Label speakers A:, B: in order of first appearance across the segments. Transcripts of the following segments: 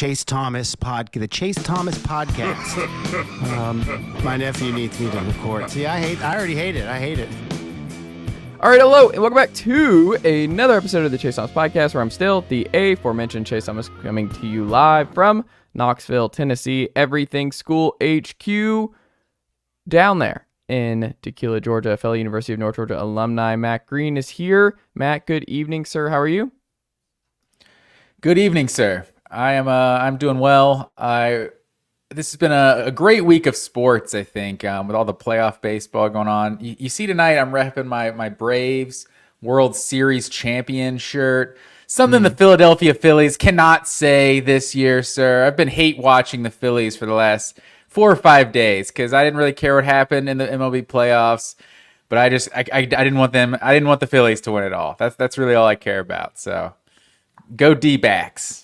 A: Chase Thomas podcast. My nephew needs me to record. See, I already hate it. I hate it.
B: All right, hello, and welcome back to another episode of the Chase Thomas Podcast, where I'm still the aforementioned Chase Thomas, coming to you live from Knoxville, Tennessee, Everything School HQ, down there in Tequila, Georgia. Fellow University of North Georgia alumni Matt Green is here. Matt, good evening, sir. How are you?
C: Good evening, sir. I'm doing well. This has been a great week of sports, I think, with all the playoff baseball going on. You see tonight I'm repping my Braves World Series champion shirt. Something the Philadelphia Phillies cannot say this year, sir. I've been hate watching the Phillies for the last 4 or 5 days because I didn't really care what happened in the MLB playoffs. But I didn't want them. I didn't want the Phillies to win it all. That's really all I care about. So go D-backs.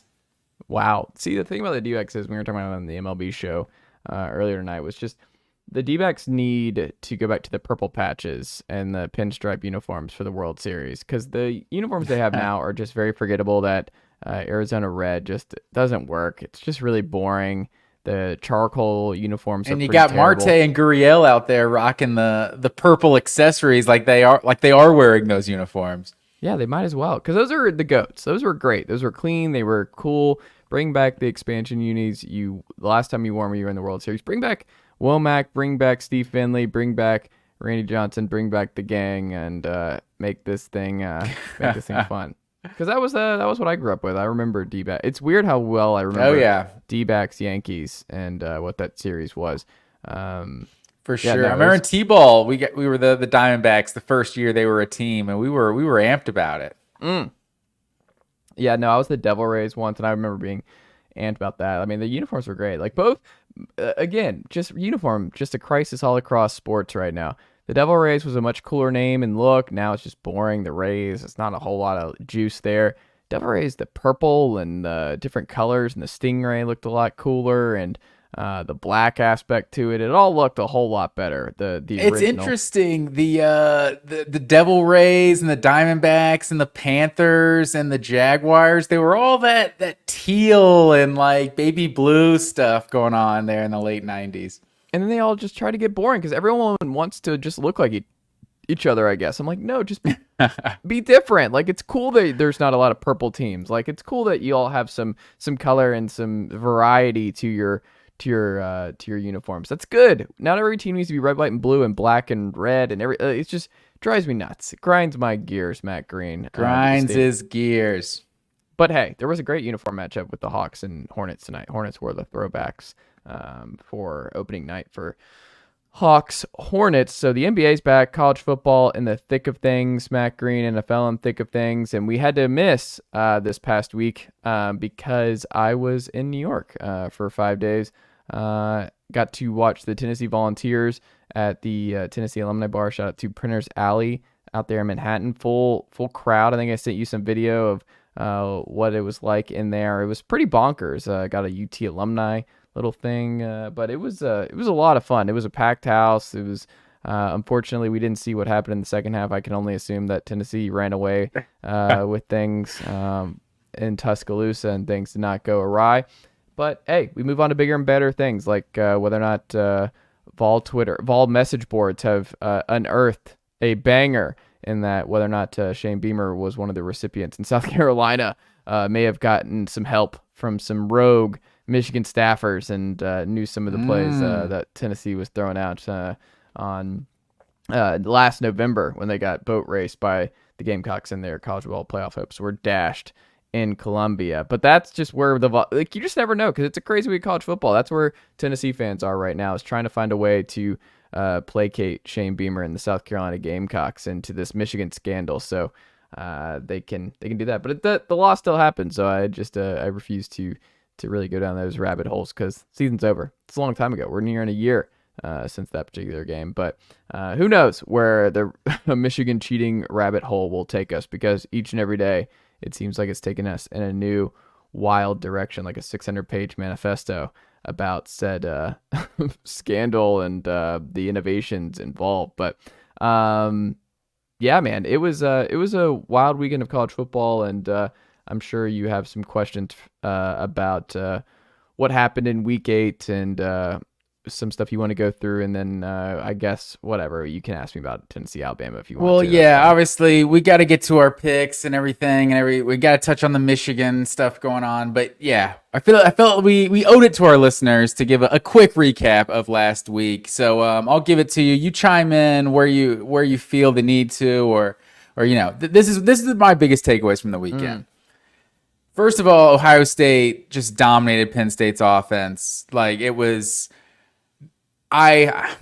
B: Wow. See, the thing about the D-backs is, we were talking about it on the MLB show earlier tonight, was just the D-backs need to go back to the purple patches and the pinstripe uniforms for the World Series, because the uniforms they have now are just very forgettable. That Arizona red just doesn't work. It's just really boring. The charcoal uniforms
C: and
B: are
C: you got
B: terrible.
C: Marte and Gurriel out there rocking the purple accessories like they are wearing those uniforms.
B: Yeah, they might as well, because those are the GOATs. Those were great. Those were clean. They were cool. Bring back the expansion unis. The last time you wore them, you were in the World Series. Bring back Womack. Bring back Steve Finley. Bring back Randy Johnson. Bring back the gang, and make this thing fun. Because that was what I grew up with. I remember D-back. It's weird how well I remember D-backs Yankees and what that series was.
C: For sure. I remember in T-ball, we were the Diamondbacks the first year they were a team, and we were amped about it.
B: Yeah, no, I was the Devil Rays once, and I remember being amped about that. I mean, the uniforms were great. Like, both, again, just uniform, just a crisis all across sports right now. The Devil Rays was a much cooler name and look. Now it's just boring. The Rays, it's not a whole lot of juice there. Devil Rays, the purple and the different colors, and the Stingray looked a lot cooler, and the black aspect to it all looked a whole lot better. It's original.
C: Interesting. The Devil Rays and the Diamondbacks and the Panthers and the Jaguars, they were all that teal and like baby blue stuff going on there in the late 90s.
B: And then they all just try to get boring because everyone wants to just look like each other, I guess. I'm like, no, just be different. Like, it's cool that there's not a lot of purple teams. Like, it's cool that you all have some color and some variety to your uniforms. That's good. Not every team needs to be red, white, and blue, and black and red, and it just drives me nuts. It grinds my gears, Matt Green.
C: Grinds his gears.
B: But hey, there was a great uniform matchup with the Hawks and Hornets tonight. Hornets wore the throwbacks for opening night for Hawks Hornets. So the NBA's back, college football in the thick of things, Matt Green, NFL in thick of things, and we had to miss this past week because I was in New York for 5 days. Got to watch the Tennessee Volunteers at the Tennessee Alumni Bar. Shout out to Printers Alley out there in Manhattan. Full crowd. I think I sent you some video of what it was like in there. It was pretty bonkers. Got a UT alumni little thing, but it was a lot of fun. It was a packed house. It was unfortunately, we didn't see what happened in the second half. I can only assume that Tennessee ran away with things in Tuscaloosa, and things did not go awry. But hey, we move on to bigger and better things, like whether or not Vol message boards have unearthed a banger in that, whether or not Shane Beamer was one of the recipients in South Carolina, may have gotten some help from some rogue Michigan staffers and knew some of the plays that Tennessee was throwing out on last November when they got boat raced by the Gamecocks, and their college football playoff hopes were dashed in Columbia. But that's just where you just never know, because it's a crazy week of college football. That's where Tennessee fans are right now, is trying to find a way to placate Shane Beamer and the South Carolina Gamecocks into this Michigan scandal. So they can do that, but the loss still happens. So I refuse to really go down those rabbit holes, because season's over. It's a long time ago. We're nearing a year since that particular game. But who knows where the Michigan cheating rabbit hole will take us, because each and every day it seems like it's taking us in a new wild direction, like a 600-page manifesto about said scandal and the innovations involved. But yeah, man, it was a wild weekend of college football, and I'm sure you have some questions about what happened in Week 8 and some stuff you want to go through, and then I guess whatever you can ask me about Tennessee, Alabama if you want.
C: Well,
B: to.
C: yeah, obviously we got to get to our picks and everything, and we got to touch on the Michigan stuff going on. But yeah, I felt we owed it to our listeners to give a quick recap of last week. So I'll give it to you. You chime in where you feel the need to, or this is my biggest takeaways from the weekend. First of all, Ohio State just dominated Penn State's offense. Like, it was. I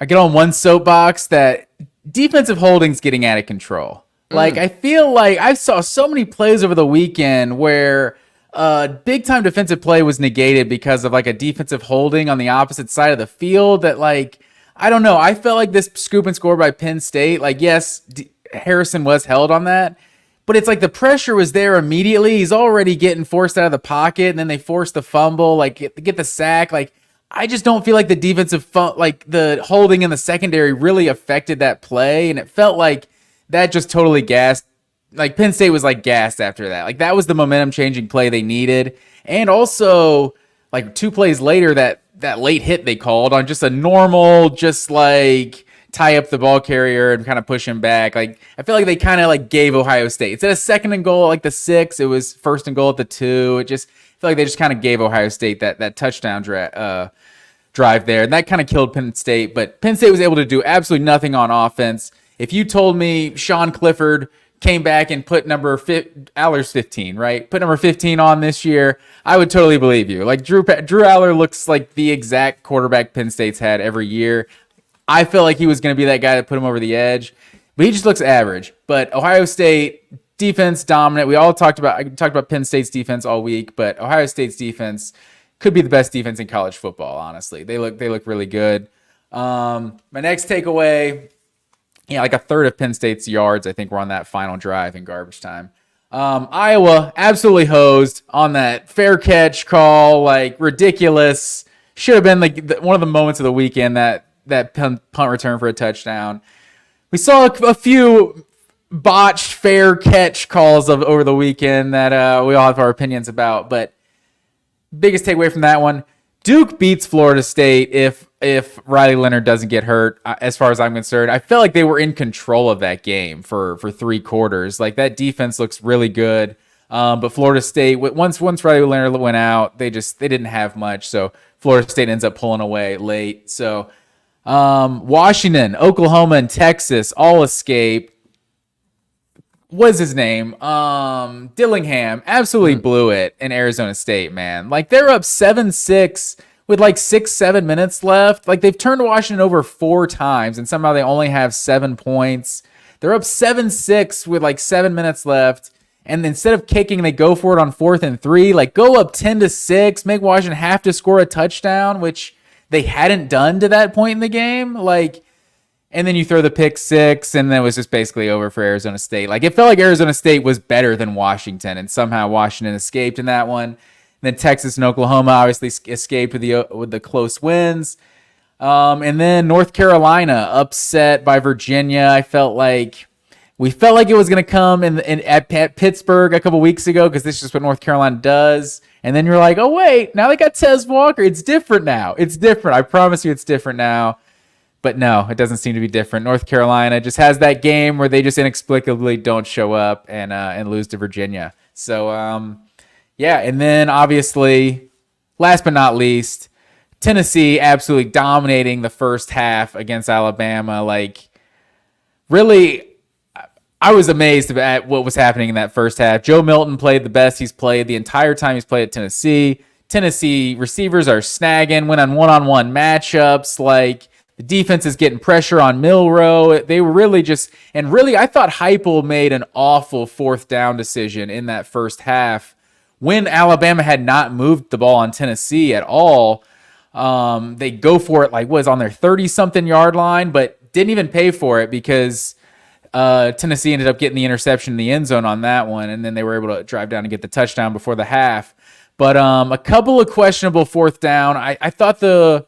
C: get on one soapbox that defensive holding's getting out of control. Like, I feel like I saw so many plays over the weekend where big time defensive play was negated because of like a defensive holding on the opposite side of the field that, like, I don't know. I felt like this scoop and score by Penn State, like, yes, Harrison was held on that, but it's like the pressure was there immediately. He's already getting forced out of the pocket, and then they force the fumble, like get the sack. Like, I just don't feel like the the holding in the secondary really affected that play. And it felt like that just totally gassed. Like, Penn State was like gassed after that. Like, that was the momentum changing play they needed. And also, like, 2 plays later, that late hit they called on just a normal, just like tie up the ball carrier and kind of push him back. Like, I feel like they kind of like gave Ohio State, instead of 2nd and goal, like the 6, it was 1st and goal at the 2. It just, I feel like they just kind of gave Ohio State that touchdown drive there, and that kind of killed Penn State. But Penn State was able to do absolutely nothing on offense. If you told me Sean Clifford came back and put Aller's 15, right? Put number 15 on this year, I would totally believe you. Like, Drew Aller looks like the exact quarterback Penn State's had every year. I felt like he was going to be that guy that put him over the edge, but he just looks average. But Ohio State defense dominant. I talked about Penn State's defense all week, but Ohio State's defense could be the best defense in college football, honestly. They look really good. My next takeaway, like a third of Penn State's yards, I think, were on that final drive in garbage time. Iowa absolutely hosed on that fair catch call, like, ridiculous. Should have been like one of the moments of the weekend, that punt return for a touchdown. We saw a few botched fair catch calls over the weekend that we all have our opinions about, but biggest takeaway from that one, Duke beats Florida State if Riley Leonard doesn't get hurt. As far as I'm concerned, I felt like they were in control of that game for 3 quarters. Like, that defense looks really good, but Florida State, once Riley Leonard went out, they didn't have much, so Florida State ends up pulling away late. So Washington, Oklahoma, and Texas all escape. What's his name? Dillingham absolutely blew it in Arizona State, man. Like, they're up 7-6 with like 6-7 minutes left. Like, they've turned Washington over 4 times, and somehow they only have 7 points. They're up 7-6 with like 7 minutes left. And instead of kicking, they go for it on 4th and 3. Like, go up 10-6, make Washington have to score a touchdown, which they hadn't done to that point in the game. Like, and then you throw the pick 6, and then it was just basically over for Arizona State. Like, it felt like Arizona State was better than Washington, and somehow Washington escaped in that one. And then Texas and Oklahoma obviously escaped with the close wins. And then North Carolina upset by Virginia. We felt like it was going to come at Pittsburgh a couple weeks ago, because this is just what North Carolina does. And then you're like, oh, wait, now they got Tez Walker. It's different now. It's different. I promise you it's different now. But no, it doesn't seem to be different. North Carolina just has that game where they just inexplicably don't show up and lose to Virginia. So, yeah. And then obviously, last but not least, Tennessee absolutely dominating the first half against Alabama. Like, really, I was amazed at what was happening in that first half. Joe Milton played the best he's played the entire time he's played at Tennessee. Tennessee receivers are snagging, went on one-on-one matchups. Like, the defense is getting pressure on Milroe. They were really I thought Heupel made an awful 4th down decision in that first half when Alabama had not moved the ball on Tennessee at all. They go for it like was on their 30-something yard line, but didn't even pay for it because Tennessee ended up getting the interception in the end zone on that one, and then they were able to drive down and get the touchdown before the half. But a couple of questionable 4th down. I thought the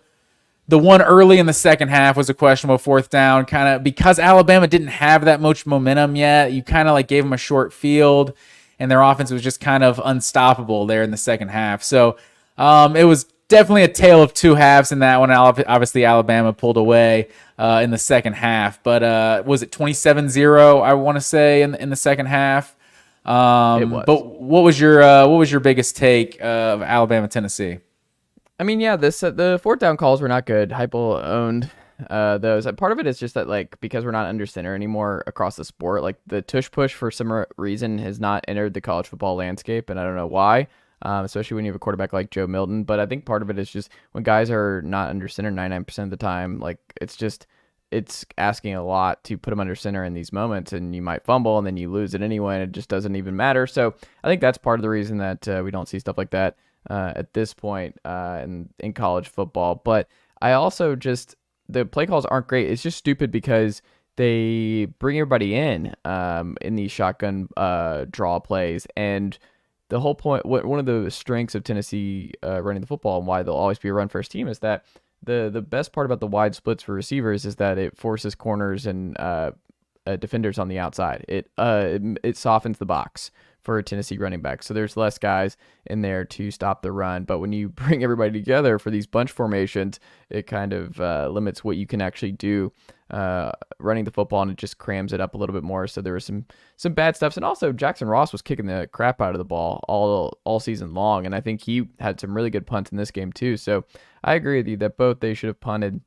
C: one early in the second half was a questionable 4th down, kind of because Alabama didn't have that much momentum yet. You kind of like gave them a short field. and their offense was just kind of unstoppable there in the second half. So it was definitely a tale of two halves in that one. Obviously, Alabama pulled away in the second half, but was it 27-0? I want to say in the second half.
B: It was.
C: But what was your biggest take of Alabama Tennessee?
B: I mean, yeah, the fourth down calls were not good. Heupel owned those. Part of it is just that, like, because we're not under center anymore across the sport, like the tush push for some reason has not entered the college football landscape, and I don't know why. Especially when you have a quarterback like Joe Milton. But I think part of it is just when guys are not under center 99% of the time, like it's asking a lot to put them under center in these moments, and you might fumble and then you lose it anyway, and it just doesn't even matter. So I think that's part of the reason that we don't see stuff like that at this point in college football. But I also just, the play calls aren't great. It's just stupid because they bring everybody in these shotgun draw plays, and the whole point, one of the strengths of Tennessee running the football and why they'll always be a run-first team is that the best part about the wide splits for receivers is that it forces corners and defenders on the outside. It softens the box for Tennessee running backs. So there's less guys in there to stop the run. But when you bring everybody together for these bunch formations, it kind of limits what you can actually do running the football, and it just crams it up a little bit more. So there was some bad stuff. And also Jackson Ross was kicking the crap out of the ball all season long. And I think he had some really good punts in this game too. So I agree with you that they should have punted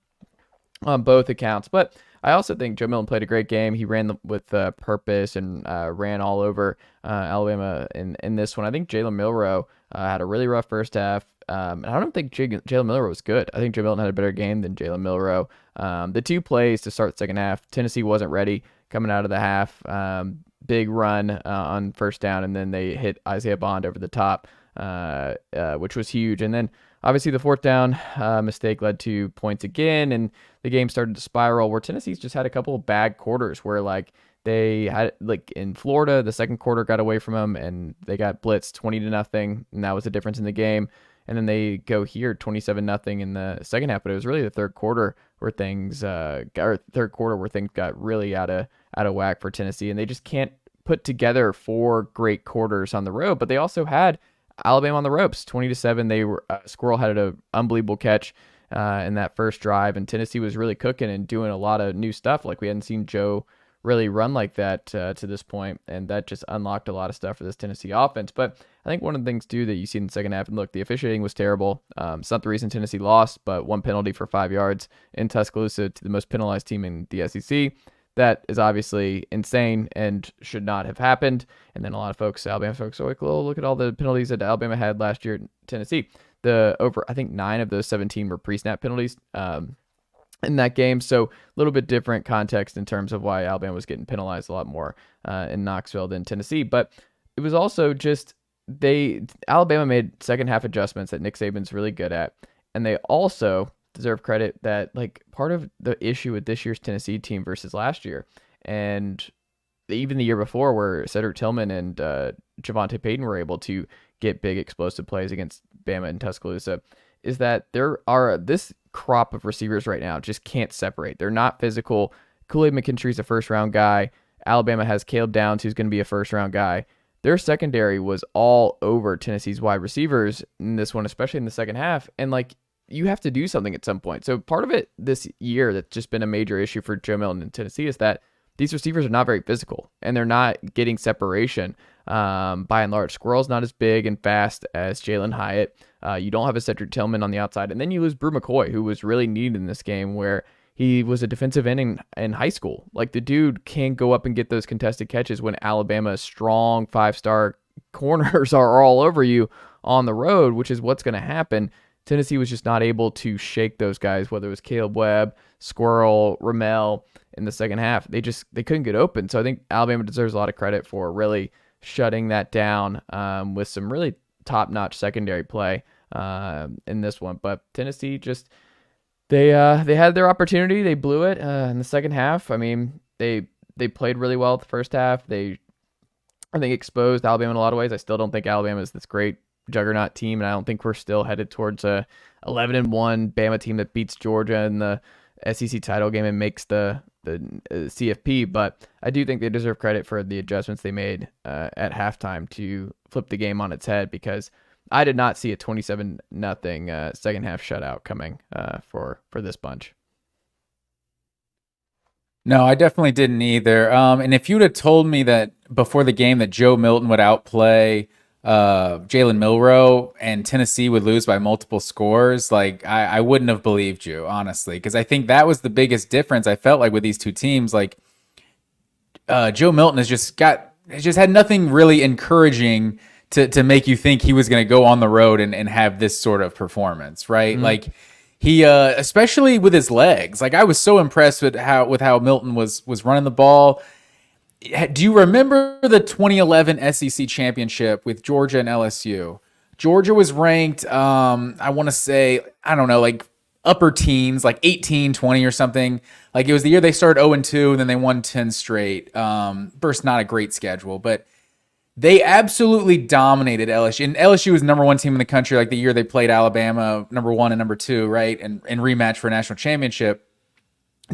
B: on both accounts. But I also think Joe Milton played a great game. He ran with purpose and ran all over Alabama in this one. I think Jalen Milroe had a really rough first half. And I don't think Jalen Milroe was good. I think Joe Milton had a better game than Jalen Milroe. The two plays to start the second half, Tennessee wasn't ready coming out of the half. Big run on first down, and then they hit Isaiah Bond over the top, which was huge. And then obviously the fourth down mistake led to points again, and the game started to spiral where Tennessee's just had a couple of bad quarters where, like, they had, like in Florida, the second quarter got away from them and they got blitzed 20-0, and that was the difference in the game. And then they go here 27-0 in the second half, but it was really the third quarter where things got really out of whack for Tennessee, and they just can't put together four great quarters on the road. But they also had Alabama on the ropes, 20-7. They were Squirrel had an unbelievable catch in that first drive, and Tennessee was really cooking and doing a lot of new stuff. Like, we hadn't seen Joe really run like that to this point, and that just unlocked a lot of stuff for this Tennessee offense. But I think one of the things too that you see in the second half, and look, the officiating was terrible. It's not the reason Tennessee lost, but one penalty for 5 yards in Tuscaloosa to the most penalized team in the SEC. That is obviously insane and should not have happened. And then a lot of folks, Alabama folks, are like, well, look at all the penalties that Alabama had last year in Tennessee. I think 9 of those 17 were pre-snap penalties in that game. So a little bit different context in terms of why Alabama was getting penalized a lot more in Knoxville than Tennessee. But it was also just Alabama made second half adjustments that Nick Saban's really good at. And they also deserve credit that, like, part of the issue with this year's Tennessee team versus last year, and even the year before, where Cedric Tillman and Javonte Payton were able to get big explosive plays against Bama and Tuscaloosa, is that this crop of receivers right now just can't separate. They're not physical. Kool-Aid McKinstry's a first-round guy. Alabama has Caleb Downs, who's going to be a first-round guy. Their secondary was all over Tennessee's wide receivers in this one, especially in the second half. And, like, you have to do something at some point. So part of it this year that's just been a major issue for Joe Milton in Tennessee is that these receivers are not very physical, and they're not getting separation. By and large, Squirrel's not as big and fast as Jalen Hyatt. You don't have a Cedric Tillman on the outside, and then you lose Brew McCoy, who was really needed in this game, where he was a defensive end in high school. Like, the dude can go up and get those contested catches when Alabama's strong 5-star corners are all over you on the road, which is what's going to happen. Tennessee was just not able to shake those guys, whether it was Caleb Webb, Squirrel, Ramel in the second half. They couldn't get open. So I think Alabama deserves a lot of credit for really shutting that down with some really top-notch secondary play in this one. But Tennessee just they had their opportunity. They blew it in the second half. I mean, they played really well at the first half. I think exposed Alabama in a lot of ways. I still don't think Alabama is this great juggernaut team, and I don't think we're still headed towards a 11-1 Bama team that beats Georgia in the SEC title game and makes the CFP, but I do think they deserve credit for the adjustments they made at halftime to flip the game on its head, because I did not see a 27-0 second half shutout coming for this bunch.
C: No, I definitely didn't either. And if you would have told me that before the game that Joe Milton would outplay Jalen Milroe and Tennessee would lose by multiple scores, like I wouldn't have believed you, honestly, because I think that was the biggest difference I felt like with these two teams. Like Joe Milton has just had nothing really encouraging to make you think he was going to go on the road and have this sort of performance, right? Mm-hmm. Like he, especially with his legs, like I was so impressed with how Milton was running the ball. Do you remember the 2011 SEC championship with Georgia and LSU? Georgia was ranked, I want to say, I don't know, like upper teens, like 18, 20 or something. Like it was the year they started 0-2 and then they won 10 straight. First, not a great schedule, but they absolutely dominated LSU. And LSU was number one team in the country, like the year they played Alabama, number 1 and number 2, right? And rematch for a national championship.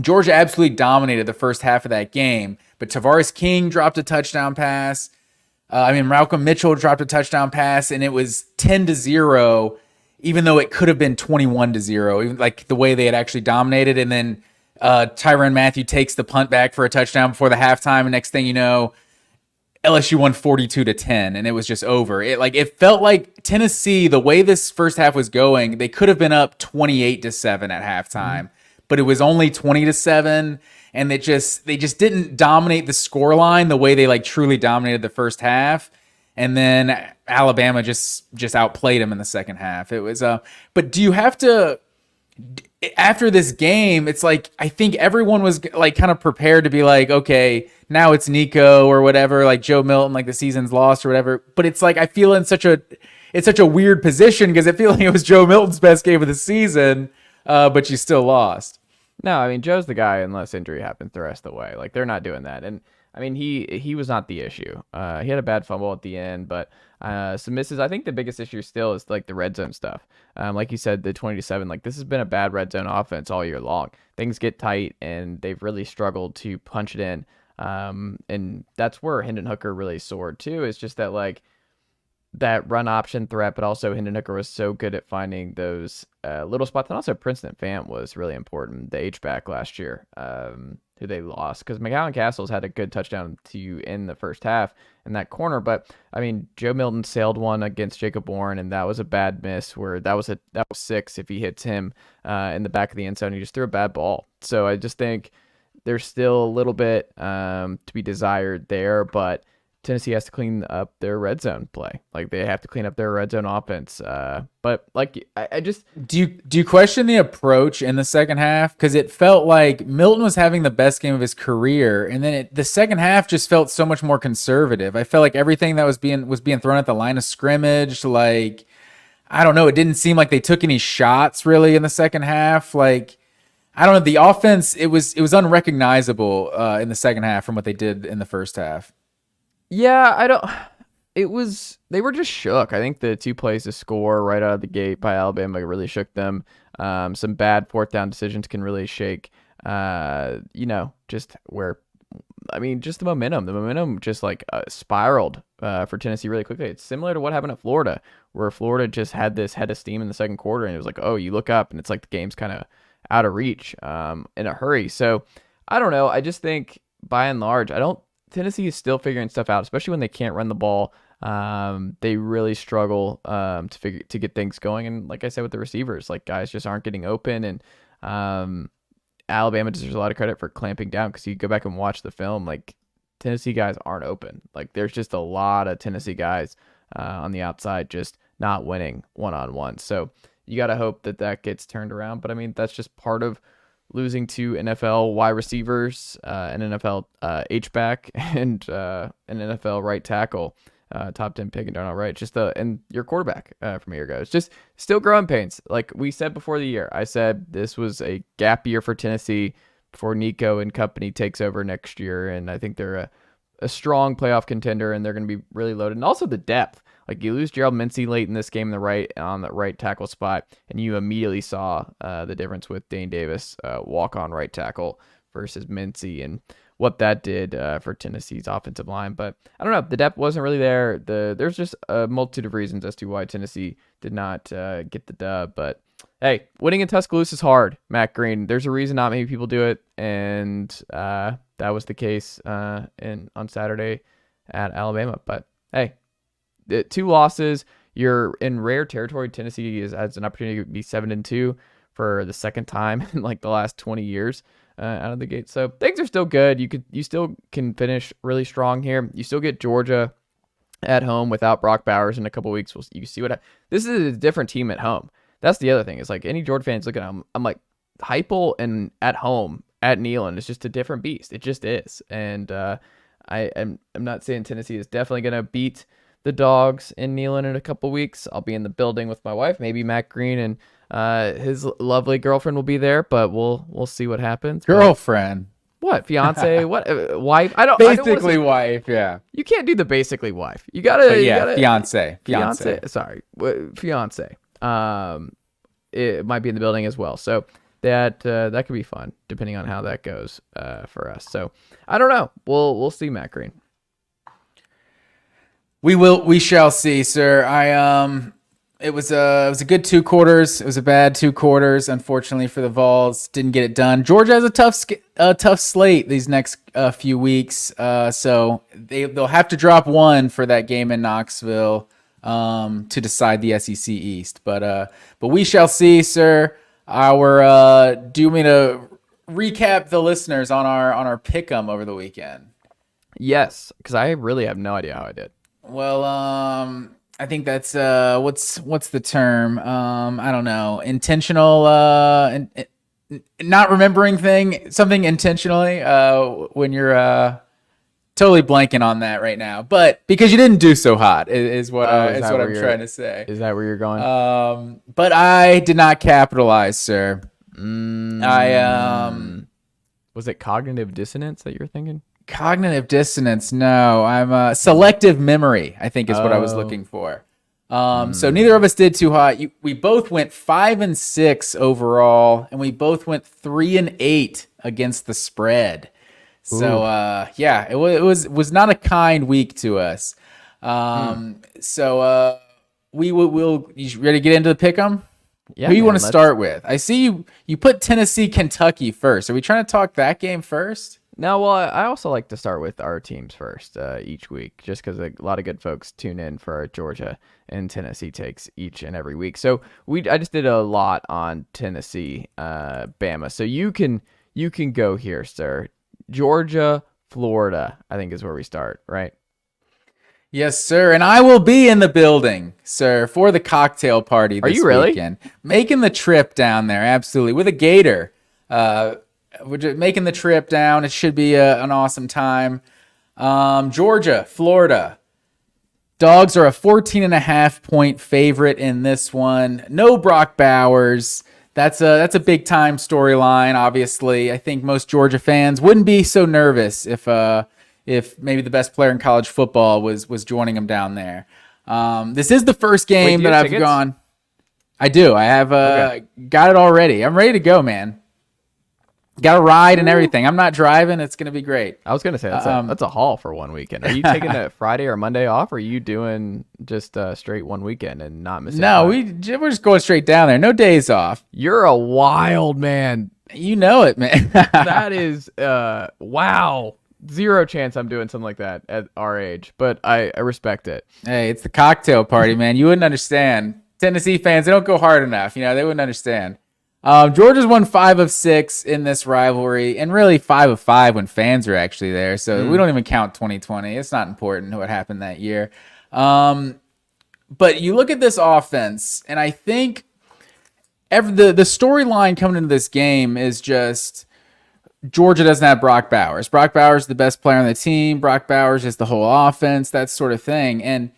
C: Georgia absolutely dominated the first half of that game, but Tavares King dropped a touchdown pass. Malcolm Mitchell dropped a touchdown pass, and it was 10-0, even though it could have been 21-0, even like the way they had actually dominated. And then Tyrann Mathieu takes the punt back for a touchdown before the halftime, and next thing you know, LSU won 42-10, and it was just over. It felt like Tennessee, the way this first half was going, they could have been up 28-7 at halftime, but it was only 20-7, and they just didn't dominate the scoreline the way they like truly dominated the first half. And then Alabama just outplayed them in the second half. It was but do you have to, after this game, it's like I think everyone was like kind of prepared to be like, okay, now it's Nico or whatever, like Joe Milton, like the season's lost or whatever. But it's like I feel it's such a weird position because I feel like it was Joe Milton's best game of the season, but you still lost.
B: No, I mean Joe's the guy unless injury happens the rest of the way. Like they're not doing that. And I mean he was not the issue. He had a bad fumble at the end, but some misses. I think the biggest issue still is like the red zone stuff. Like you said, the 20-7. Like this has been a bad red zone offense all year long. Things get tight, and they've really struggled to punch it in. And that's where Hendon Hooker really soared too. It's just that like that run option threat, but also Hendon Hooker was so good at finding those little spots. And also Princeton Fant was really important, the H-back last year, who they lost. Because McGowan Castles had a good touchdown to end the first half in that corner. But, I mean, Joe Milton sailed one against Jacob Warren, and that was a bad miss where that was 6 if he hits him in the back of the end zone. He just threw a bad ball. So I just think there's still a little bit to be desired there, but Tennessee has to clean up their red zone play. Like they have to clean up their red zone offense. But like I just
C: do you question the approach in the second half? Because it felt like Milton was having the best game of his career, and then the second half just felt so much more conservative. I felt like everything that was being thrown at the line of scrimmage. Like I don't know, it didn't seem like they took any shots really in the second half. Like I don't know, the offense it was unrecognizable in the second half from what they did in the first half.
B: Yeah, they were just shook. I think the 2 plays to score right out of the gate by Alabama really shook them. Some bad fourth down decisions can really shake, just the momentum. The momentum just like spiraled for Tennessee really quickly. It's similar to what happened at Florida, where Florida just had this head of steam in the second quarter, and it was like, oh, you look up, and it's like the game's kind of out of reach in a hurry. So I don't know. I just think by and large, Tennessee is still figuring stuff out, especially when they can't run the ball. They really struggle to get things going. And like I said with the receivers, like guys just aren't getting open. And Alabama deserves a lot of credit for clamping down, because you go back and watch the film, like Tennessee guys aren't open. Like there's just a lot of Tennessee guys on the outside just not winning one-on-one. So you got to hope that gets turned around. But I mean, that's just part of losing to NFL wide receivers, an NFL H-back, and an NFL right tackle, top 10 pick and Darnell Wright. And your quarterback from a year ago. It's just still growing pains. Like we said before the year, I said this was a gap year for Tennessee before Nico and company takes over next year. And I think they're a strong playoff contender, and they're going to be really loaded. And also the depth. Like you lose Gerald Mincey late in this game on the right tackle spot, and you immediately saw the difference with Dane Davis, walk on right tackle versus Mincy and what that did for Tennessee's offensive line. But I don't know. The depth wasn't really there. There's just a multitude of reasons as to why Tennessee did not get the dub. But hey, winning in Tuscaloosa is hard, Matt Green. There's a reason not many people do it, and that was the case on Saturday at Alabama. But hey, 2 losses. You're in rare territory. Tennessee has an opportunity to be 7-2 for the second time in like the last 20 years out of the gate. So things are still good. You still can finish really strong here. You still get Georgia at home without Brock Bowers in a couple weeks. You see this is a different team at home. That's the other thing. It's like any Georgia fans looking at them, I'm like, Heupel and at home at Neyland is just a different beast. It just is. And I'm not saying Tennessee is definitely going to beat the Dogs in Neyland in a couple weeks. I'll be in the building with my wife. Maybe Matt Green and his lovely girlfriend will be there, but we'll see what happens.
C: Girlfriend.
B: What? Fiance? What? Wife?
C: Basically wife, yeah.
B: You can't do the basically wife. You gotta
C: fiance.
B: Sorry. Fiance. It might be in the building as well. So that could be fun depending on how that goes for us. So I don't know. We'll see, Matt Green.
C: We shall see, sir. It was a good 2 quarters. It was a bad 2 quarters, unfortunately for the Vols. Didn't get it done. Georgia has a tough slate these next few weeks, so they'll have to drop 1 for that game in Knoxville to decide the SEC East. But we shall see, sir. Do you mean to recap the listeners on our pick'em over the weekend?
B: Yes, because I really have no idea how I did.
C: Well, I think that's what's the term? I don't know. Intentional, not remembering something intentionally. When you're totally blanking on that right now, but because you didn't do so hot is what I'm trying to say.
B: Is that where you're going?
C: But I did not capitalize, sir.
B: Was it cognitive dissonance that you're thinking?
C: Cognitive dissonance? No, I'm selective memory, I think is what I was looking for. So neither of us did too hot. We both went 5-6 overall, and we both went 3-8 against the spread. So it was not a kind week to us. So we'll you ready to get into the pick'em?
B: Yeah.
C: Who you want to start with? I see you put Tennessee, Kentucky first. Are we trying to talk that game first?
B: No, well, I also like to start with our teams first each week, just because a lot of good folks tune in for our Georgia and Tennessee takes each and every week. So I just did a lot on Tennessee, Bama. So you can go here, sir. Georgia, Florida, I think is where we start, right?
C: Yes, sir. And I will be in the building, sir, for the cocktail party this weekend. Making the trip down there, absolutely, with a gator. We're just making the trip down. It should be an awesome time. Georgia, Florida. Dogs are a 14.5-point favorite in this one. No Brock Bowers. That's a big time storyline. Obviously, I think most Georgia fans wouldn't be so nervous if maybe the best player in college football was joining him down there. This is the first game that I've gone. I do. I have got it already. I'm ready to go, man. Got a ride and everything. I'm not driving. It's going to be great.
B: I was going to say, that's a haul for one weekend. Are you taking a Friday or Monday off, or are you doing just straight one weekend and not missing?
C: No, we're just going straight down there. No days off.
B: You're a wild man.
C: You know it, man.
B: That is, wow. Zero chance I'm doing something like that at our age, but I respect it.
C: Hey, it's the cocktail party, man. You wouldn't understand. Tennessee fans, they don't go hard enough. They wouldn't understand. Georgia's won 5 of 6 in this rivalry, and really 5 of 5 when fans are actually there. So we don't even count 2020. It's not important what happened that year. But you look at this offense, and I think the storyline coming into this game is just Georgia doesn't have Brock Bowers. Brock Bowers is the best player on the team. Brock Bowers is the whole offense, that sort of thing. And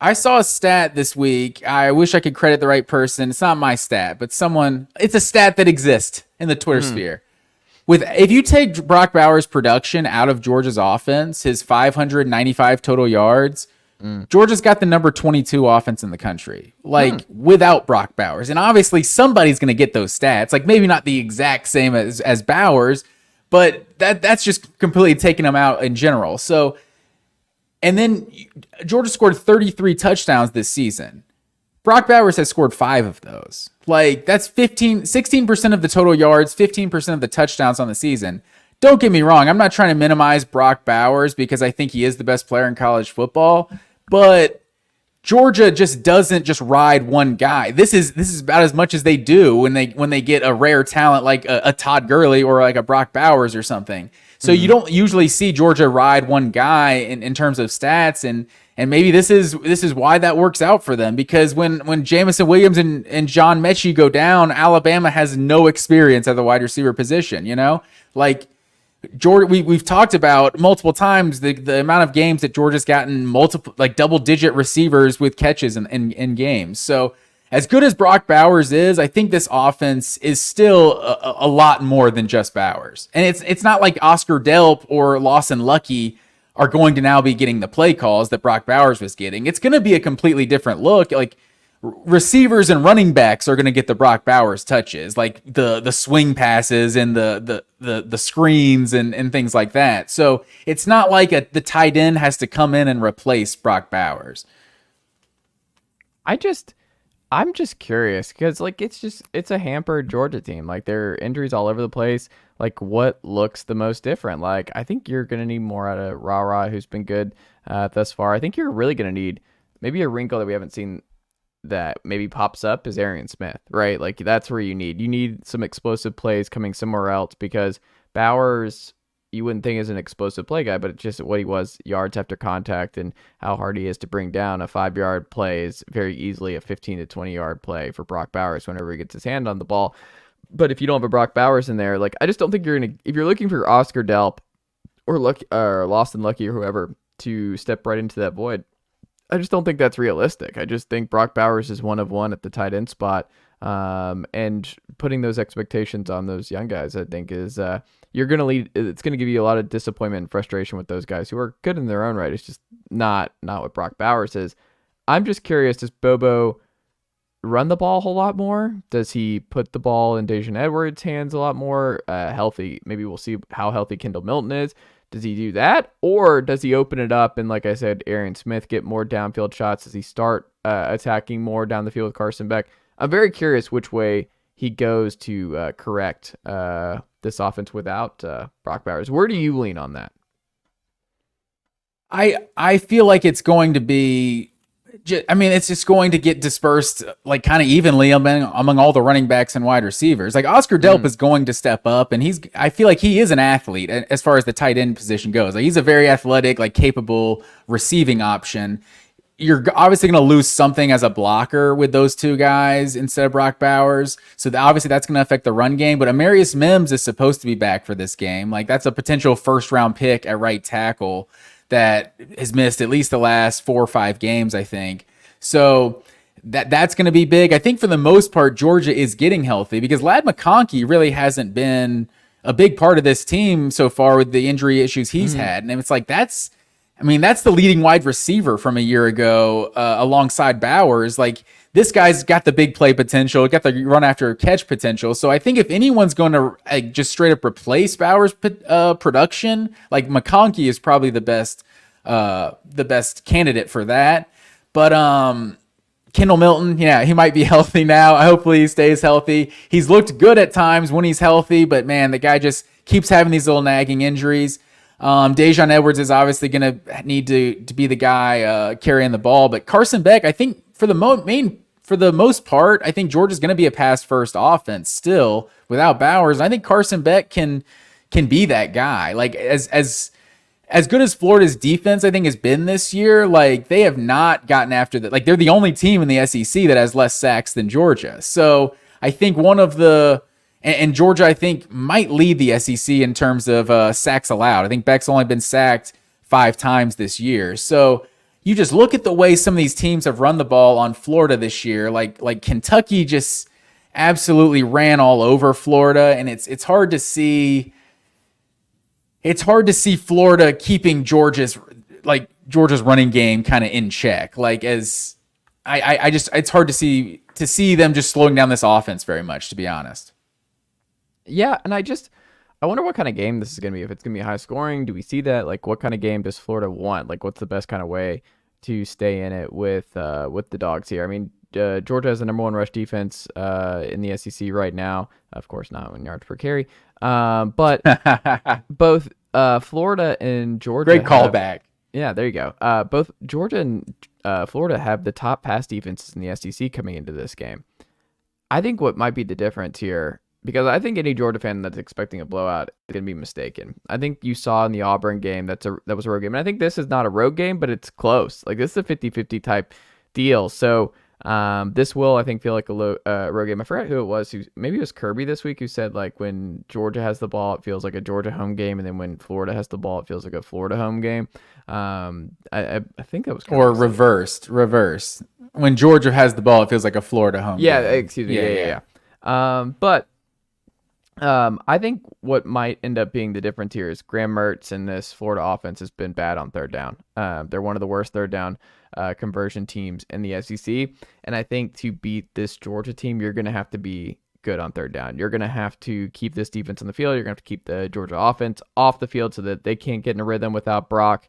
C: I saw a stat this week. I wish I could credit the right person. It's not my stat, but it's a stat that exists in the Twitter sphere. If you take Brock Bowers' production out of Georgia's offense, his 595 total yards, Georgia's got the number 22 offense in the country, without Brock Bowers. And obviously somebody's going to get those stats, maybe not the exact same as Bowers, but that's just completely taking them out in general. So, and then Georgia scored 33 touchdowns this season. Brock Bowers has scored 5 of those. Like, that's 16% of the total yards, 15% of the touchdowns on the season. Don't get me wrong. I'm not trying to minimize Brock Bowers because I think he is the best player in college football, but Georgia just doesn't just ride one guy. This is about as much as they do when they get a rare talent like a Todd Gurley or like a Brock Bowers or something. So you don't usually see Georgia ride one guy in terms of stats, and maybe this is why that works out for them, because when Jamison Williams and John Mechie go down, Alabama has no experience at the wide receiver position. Like Georgia, we've talked about multiple times the amount of games that Georgia's gotten multiple, like double-digit receivers with catches in games. So as good as Brock Bowers is, I think this offense is still a lot more than just Bowers. And it's not like Oscar Delp or Lawson Lucky are going to now be getting the play calls that Brock Bowers was getting. It's going to be a completely different look. Like, receivers and running backs are going to get the Brock Bowers touches, like the swing passes and the screens and things like that. So it's not like the tight end has to come in and replace Brock Bowers.
B: I'm just curious because like it's a hampered Georgia team. Like, there are injuries all over the place. Like, what looks the most different? Like, I think you're gonna need more out of Ra, who's been good thus far. I think you're really gonna need maybe a wrinkle that we haven't seen that maybe pops up is Arian Smith, right? Like, that's where you need some explosive plays coming somewhere else, because Bowers, you wouldn't think is an explosive play guy, but it's just what he was, yards after contact, and how hard he is to bring down. A 5-yard play is very easily a 15 to 20-yard play for Brock Bowers whenever he gets his hand on the ball. But if you don't have a Brock Bowers in there, like, I just don't think you're going to, if you're looking for Oscar Delp or Lawson Lucky or whoever to step right into that void, I just don't think that's realistic. I just think Brock Bowers is one of one at the tight end spot. And putting those expectations on those young guys, I think is, you're going to lead. It's going to give you a lot of disappointment and frustration with those guys who are good in their own right. It's just not what Brock Bowers is. I'm just curious, does Bobo run the ball a whole lot more? Does he put the ball in Dejan Edwards' hands a lot more? Healthy. Maybe we'll see how healthy Kendall Milton is. Does he do that? Or does he open it up and, like I said, Arian Smith get more downfield shots? Does he start attacking more down the field with Carson Beck? I'm very curious which way he goes to correct this offense without Brock Bowers. Where do you lean on that?
C: I feel like it's going to be, it's just going to get dispersed like kind of evenly among all the running backs and wide receivers. Like, Oscar Delp is going to step up, and I feel like he is an athlete as far as the tight end position goes. Like, he's a very athletic, like capable receiving option. You're obviously going to lose something as a blocker with those two guys instead of Brock Bowers. So obviously that's going to affect the run game. But Amarius Mims is supposed to be back for this game. Like, that's a potential first-round pick at right tackle that has missed at least the last 4 or 5 games, I think. So that's going to be big. I think for the most part, Georgia is getting healthy because Ladd McConkey really hasn't been a big part of this team so far with the injury issues he's had. And it's like, that's the leading wide receiver from a year ago alongside Bowers. Like, this guy's got the big play potential, got the run after catch potential. So I think if anyone's going to just straight up replace Bowers' production, like, McConkey is probably the best candidate for that. But Kendall Milton, yeah, he might be healthy now. Hopefully he stays healthy. He's looked good at times when he's healthy, but man, the guy just keeps having these little nagging injuries. Dejan Edwards is obviously going to need to be the guy carrying the ball, but Carson Beck, I think for the most part, I think Georgia's going to be a pass-first offense still without Bowers. I think Carson Beck can be that guy. Like, as good as Florida's defense, I think, has been this year, like, they have not gotten after that. Like, they're the only team in the SEC that has less sacks than Georgia. So I think and Georgia, I think, might lead the SEC in terms of sacks allowed. I think Beck's only been sacked 5 times this year. So you just look at the way some of these teams have run the ball on Florida this year. Like Kentucky just absolutely ran all over Florida, and it's hard to see. It's hard to see Florida keeping Georgia's running game kind of in check. Like, it's hard to see them just slowing down this offense very much, to be honest.
B: Yeah, and I I wonder what kind of game this is going to be. If it's going to be high scoring, do we see that? Like, what kind of game does Florida want? Like, what's the best kind of way to stay in it with the Dogs here? I mean, Georgia has the number 1 rush defense in the SEC right now. Of course, not in yards per carry. But both Florida and Georgia.
C: Great callback.
B: Yeah, there you go. Both Georgia and Florida have the top pass defenses in the SEC coming into this game. I think what might be the difference here, because I think any Georgia fan that's expecting a blowout is going to be mistaken. I think you saw in the Auburn game that was a road game. And I think this is not a road game, but it's close. Like, this is a 50-50 type deal. So this will, I think, feel like a road game. I forgot who it was. Maybe it was Kirby this week who said, like, when Georgia has the ball, it feels like a Georgia home game. And then when Florida has the ball, it feels like a Florida home game. I think that was Kirby.
C: Or reversed. When Georgia has the ball, it feels like a Florida home game.
B: Excuse me. Yeah. But I think what might end up being the difference here is Graham Mertz and this Florida offense has been bad on third down. They're one of the worst third down conversion teams in the SEC. And I think to beat this Georgia team, you're going to have to be good on third down. You're going to have to keep this defense on the field. You're going to have to keep the Georgia offense off the field so that they can't get in a rhythm without Brock.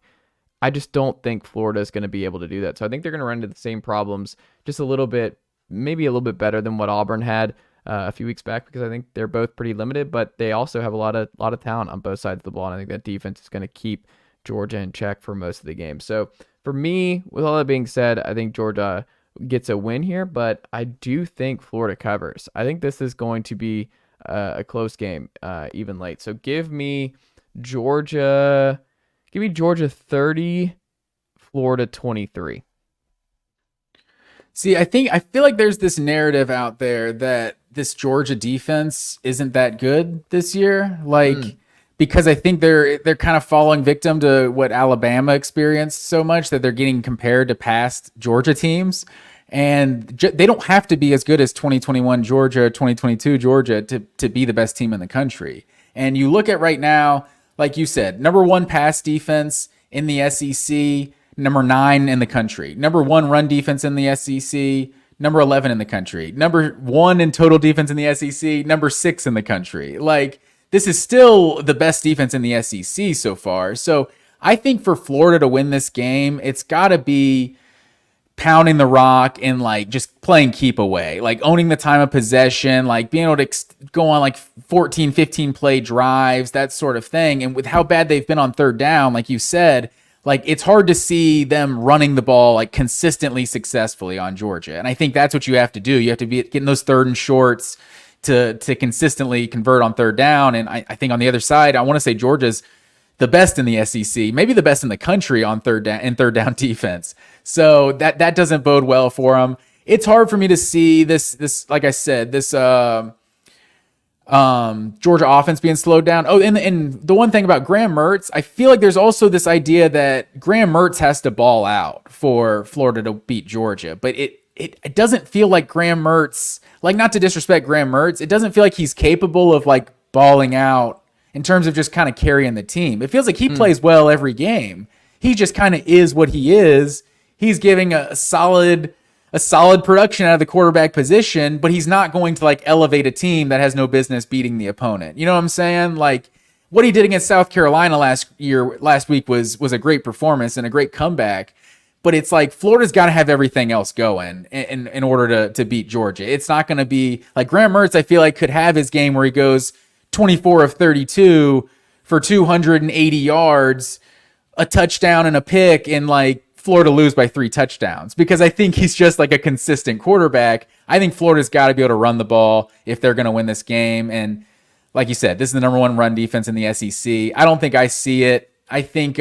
B: I just don't think Florida is going to be able to do that. So I think they're going to run into the same problems, just a little bit, maybe a little bit better than what Auburn had a few weeks back, because I think they're both pretty limited, but they also have a lot of talent on both sides of the ball. And I think that defense is going to keep Georgia in check for most of the game. So for me, with all that being said, I think Georgia gets a win here, but I do think Florida covers. I think this is going to be a close game, even late. So give me Georgia 30, Florida 23.
C: See, I feel like there's this narrative out there that this Georgia defense isn't that good this year. Because I think they're kind of falling victim to what Alabama experienced so much, that they're getting compared to past Georgia teams. And they don't have to be as good as 2021 Georgia, 2022 Georgia to be the best team in the country. And you look at right now, like you said, number 1 pass defense in the SEC, number 9 in the country, number 1 run defense in the SEC, number 11 in the country, number 1 in total defense in the SEC, number 6 in the country. Like, this is still the best defense in the SEC so far. So I think for Florida to win this game, it's got to be pounding the rock and like just playing keep away, like owning the time of possession, like being able to go on like 14, 15 play drives, that sort of thing. And with how bad they've been on third down, like you said, like it's hard to see them running the ball like consistently successfully on Georgia. And I think that's what you have to do. You have to be getting those third and shorts to consistently convert on third down. And I think on the other side, I want to say Georgia's the best in the SEC, maybe the best in the country on third down defense. So that doesn't bode well for them. It's hard for me to see this like I said, this Georgia offense being slowed down. Oh, and the one thing about Graham Mertz, I feel like there's also this idea that Graham Mertz has to ball out for Florida to beat Georgia, but it doesn't feel like Graham Mertz, like not to disrespect Graham Mertz, it doesn't feel like he's capable of like balling out in terms of just kind of carrying the team. It feels like he plays well every game. He just kind of is what he is. He's giving a solid production out of the quarterback position, but he's not going to like elevate a team that has no business beating the opponent. You know what I'm saying? Like what he did against South Carolina last week was a great performance and a great comeback. But it's like Florida's got to have everything else going in order to beat Georgia. It's not going to be like Graham Mertz, I feel like, could have his game where he goes 24 of 32 for 280 yards, a touchdown and a pick, and like Florida lose by 3 touchdowns, because I think he's just like a consistent quarterback. I think Florida's got to be able to run the ball if they're going to win this game. And like you said, this is the number 1 run defense in the SEC. I don't think I see it. I think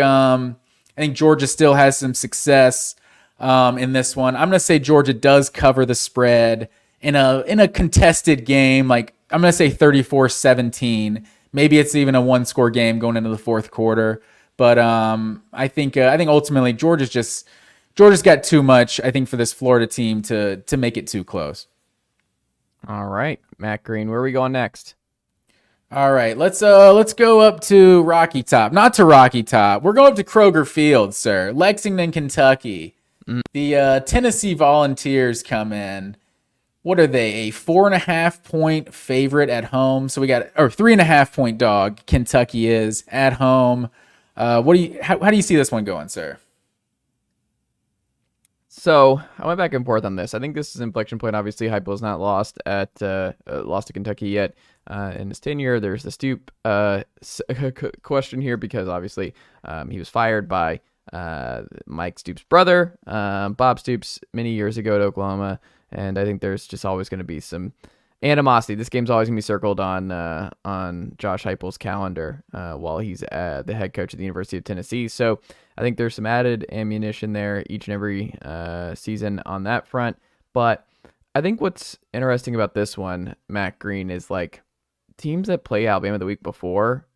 C: Georgia still has some success in this one. I'm going to say Georgia does cover the spread in a contested game. Like I'm going to say 34-17. Maybe it's even a 1-score game going into the fourth quarter. But I think ultimately Georgia's got too much, I think, for this Florida team to make it too close.
B: All right, Matt Green, where are we going next?
C: All right, let's go up to Rocky Top. Not to Rocky Top. We're going up to Kroger Field, sir. Lexington, Kentucky. The Tennessee Volunteers come in. what are they? A 4.5-point favorite at home. So we got, or 3.5-point dog. Kentucky is at home. How do you see this one going, sir?
B: So I went back and forth on this. I think this is an inflection point. Obviously, Heupel's not lost to Kentucky yet in his tenure. There's the Stoop question here because obviously he was fired by Mike Stoops' brother, Bob Stoops, many years ago at Oklahoma, and I think there's just always going to be some animosity. This game's always going to be circled on Josh Heupel's calendar while he's the head coach at the University of Tennessee. So I think there's some added ammunition there each and every season on that front. But I think what's interesting about this one, Matt Green, is like teams that play Alabama the week before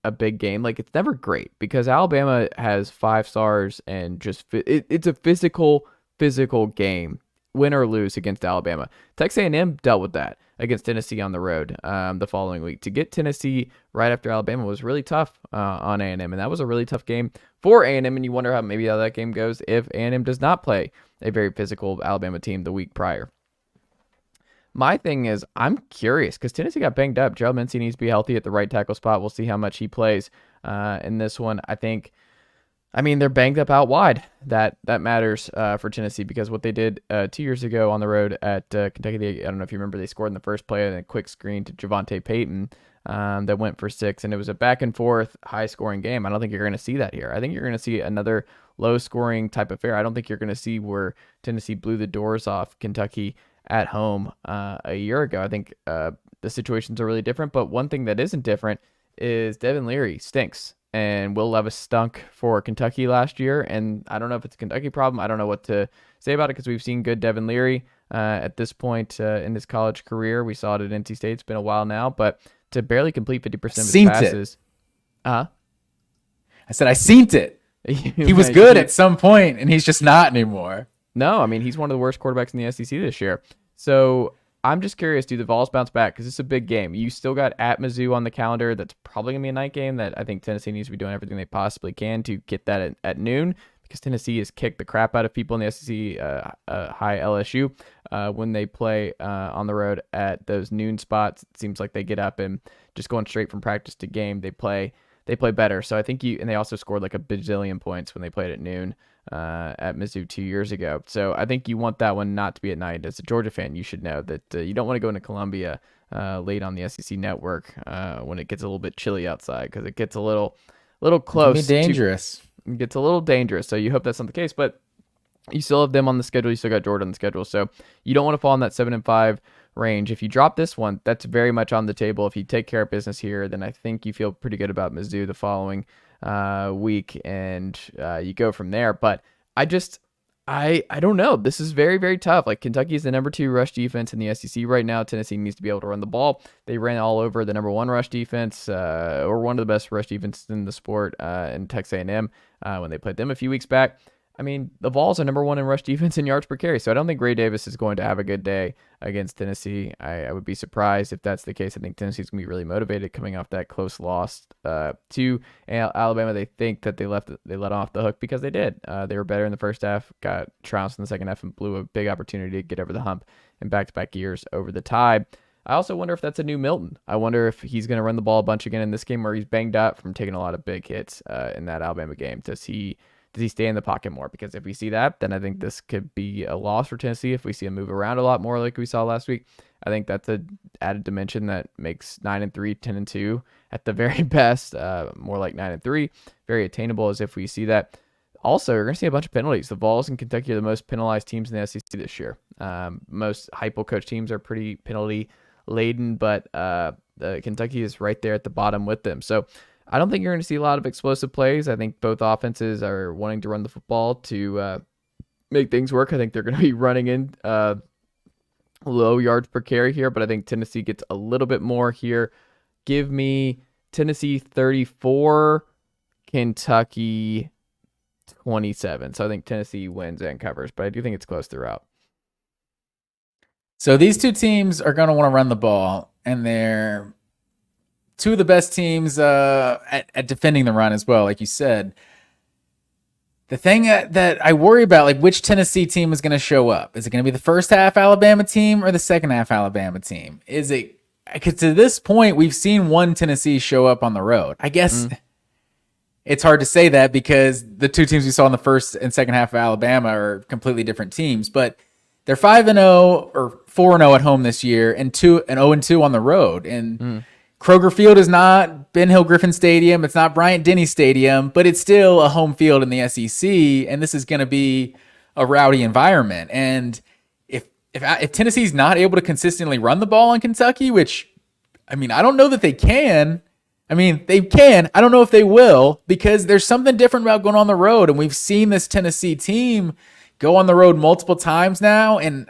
B: a big game, like it's never great because Alabama has 5 stars and just it's a physical game, win or lose against Alabama. Texas A&M dealt with that against Tennessee on the road the following week. To get Tennessee right after Alabama was really tough on A&M, and that was a really tough game for A&M, and you wonder how that game goes if A&M does not play a very physical Alabama team the week prior. My thing is, I'm curious because Tennessee got banged up. Gerald Mincey needs to be healthy at the right tackle spot. We'll see how much he plays in this one. I mean, they're banged up out wide. That matters for Tennessee because what they did 2 years ago on the road at Kentucky, I don't know if you remember, they scored in the first play and a quick screen to Javonte Payton that went for 6, and it was a back and forth, high scoring game. I don't think you're going to see that here. I think you're going to see another low scoring type of affair. I don't think you're going to see where Tennessee blew the doors off Kentucky at home a year ago. I think the situations are really different, but one thing that isn't different is Devin Leary stinks. And Will Levis stunk for Kentucky last year, and I don't know if it's a Kentucky problem. I don't know what to say about it because we've seen good Devin Leary at this point in his college career. We saw it at NC State. It's been a while now, but to barely complete 50% of his passes.
C: I said I seen it. He was good at some point, and he's just not anymore.
B: No, I mean, he's one of the worst quarterbacks in the SEC this year. So I'm just curious, do the Vols bounce back? Because it's a big game. You still got at Mizzou on the calendar. That's probably going to be a night game that I think Tennessee needs to be doing everything they possibly can to get that at noon because Tennessee has kicked the crap out of people in the SEC, high LSU, when they play on the road at those noon spots. It seems like they get up and just going straight from practice to game, they play better. So I think and they also scored like a bajillion points when they played at noon at Mizzou 2 years ago. So I think you want that one not to be at night. As a Georgia fan, you should know that you don't want to go into Columbia late on the SEC network when it gets a little bit chilly outside because it gets a little close.
C: It can be dangerous.
B: It gets a little dangerous. So you hope that's not the case, but you still have them on the schedule. You still got Georgia on the schedule. So you don't want to fall in that 7-5 range. If you drop this one, that's very much on the table. If you take care of business here, then I think you feel pretty good about Mizzou the following week, and you go from there. But I don't know. This is very, very tough. Like Kentucky is the number 2 rush defense in the SEC right now. Tennessee needs to be able to run the ball. They ran all over the number 1 rush defense, or one of the best rush defenses in the sport, in Texas A&M when they played them a few weeks back. I mean, the Vols are number 1 in rush defense and yards per carry, so I don't think Ray Davis is going to have a good day against Tennessee. I would be surprised if that's the case. I think Tennessee's going to be really motivated coming off that close loss to Alabama. They think that they let off the hook because they did. They were better in the first half, got trounced in the second half, and blew a big opportunity to get over the hump in back-to-back years over the Tide. I also wonder if that's a new Milton. I wonder if he's going to run the ball a bunch again in this game where he's banged up from taking a lot of big hits in that Alabama game. Does he stay in the pocket more? Because if we see that, then I think this could be a loss for Tennessee. If we see him move around a lot more like we saw last week, I think that's an added dimension that makes 9-3, 10-2 at the very best, more like 9-3, very attainable as if we see that. Also, you're going to see a bunch of penalties. The Vols and Kentucky are the most penalized teams in the SEC this year. Most Heupel coach teams are pretty penalty laden, but Kentucky is right there at the bottom with them. So I don't think you're going to see a lot of explosive plays. I think both offenses are wanting to run the football to make things work. I think they're going to be running in low yards per carry here, but I think Tennessee gets a little bit more here. Give me Tennessee 34, Kentucky 27. So I think Tennessee wins and covers, but I do think it's close throughout.
C: So these two teams are going to want to run the ball, and they're two of the best teams at defending the run as well, like you said. The thing that I worry about, like which Tennessee team is going to show up. Is it going to be the first half Alabama team or the second half Alabama team? Is it, because to this point, we've seen one Tennessee show up on the road. I guess it's hard to say that because the two teams we saw in the first and second half of Alabama are completely different teams, but they're 5-0 or 4-0 at home this year and 0-2 on the road. And Kroger Field is not Ben Hill Griffin Stadium. It's not Bryant Denny Stadium, but it's still a home field in the SEC. And this is going to be a rowdy environment. And if Tennessee's not able to consistently run the ball on Kentucky, which, I mean, I don't know that they can. I mean, they can. I don't know if they will, because there's something different about going on the road. And we've seen this Tennessee team go on the road multiple times now. And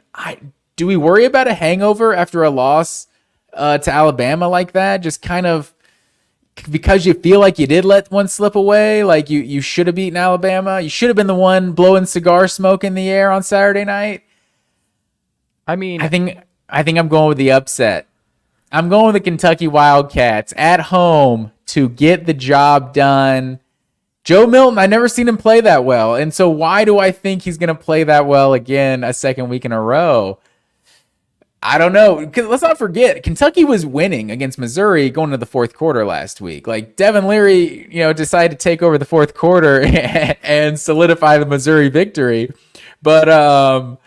C: do we worry about a hangover after a loss to Alabama like that? Just kind of because you feel like you did let one slip away, like you should have beaten Alabama. You should have been the one blowing cigar smoke in the air on Saturday night.
B: I mean,
C: I think I'm going with the upset. I'm going with the Kentucky Wildcats at home to get the job done. Joe Milton, I never seen him play that well. And so why do I think he's going to play that well again a second week in a row? I don't know. Because let's not forget, Kentucky was winning against Missouri going to the fourth quarter last week. Like Devin Leary, decided to take over the fourth quarter and solidify the Missouri victory. But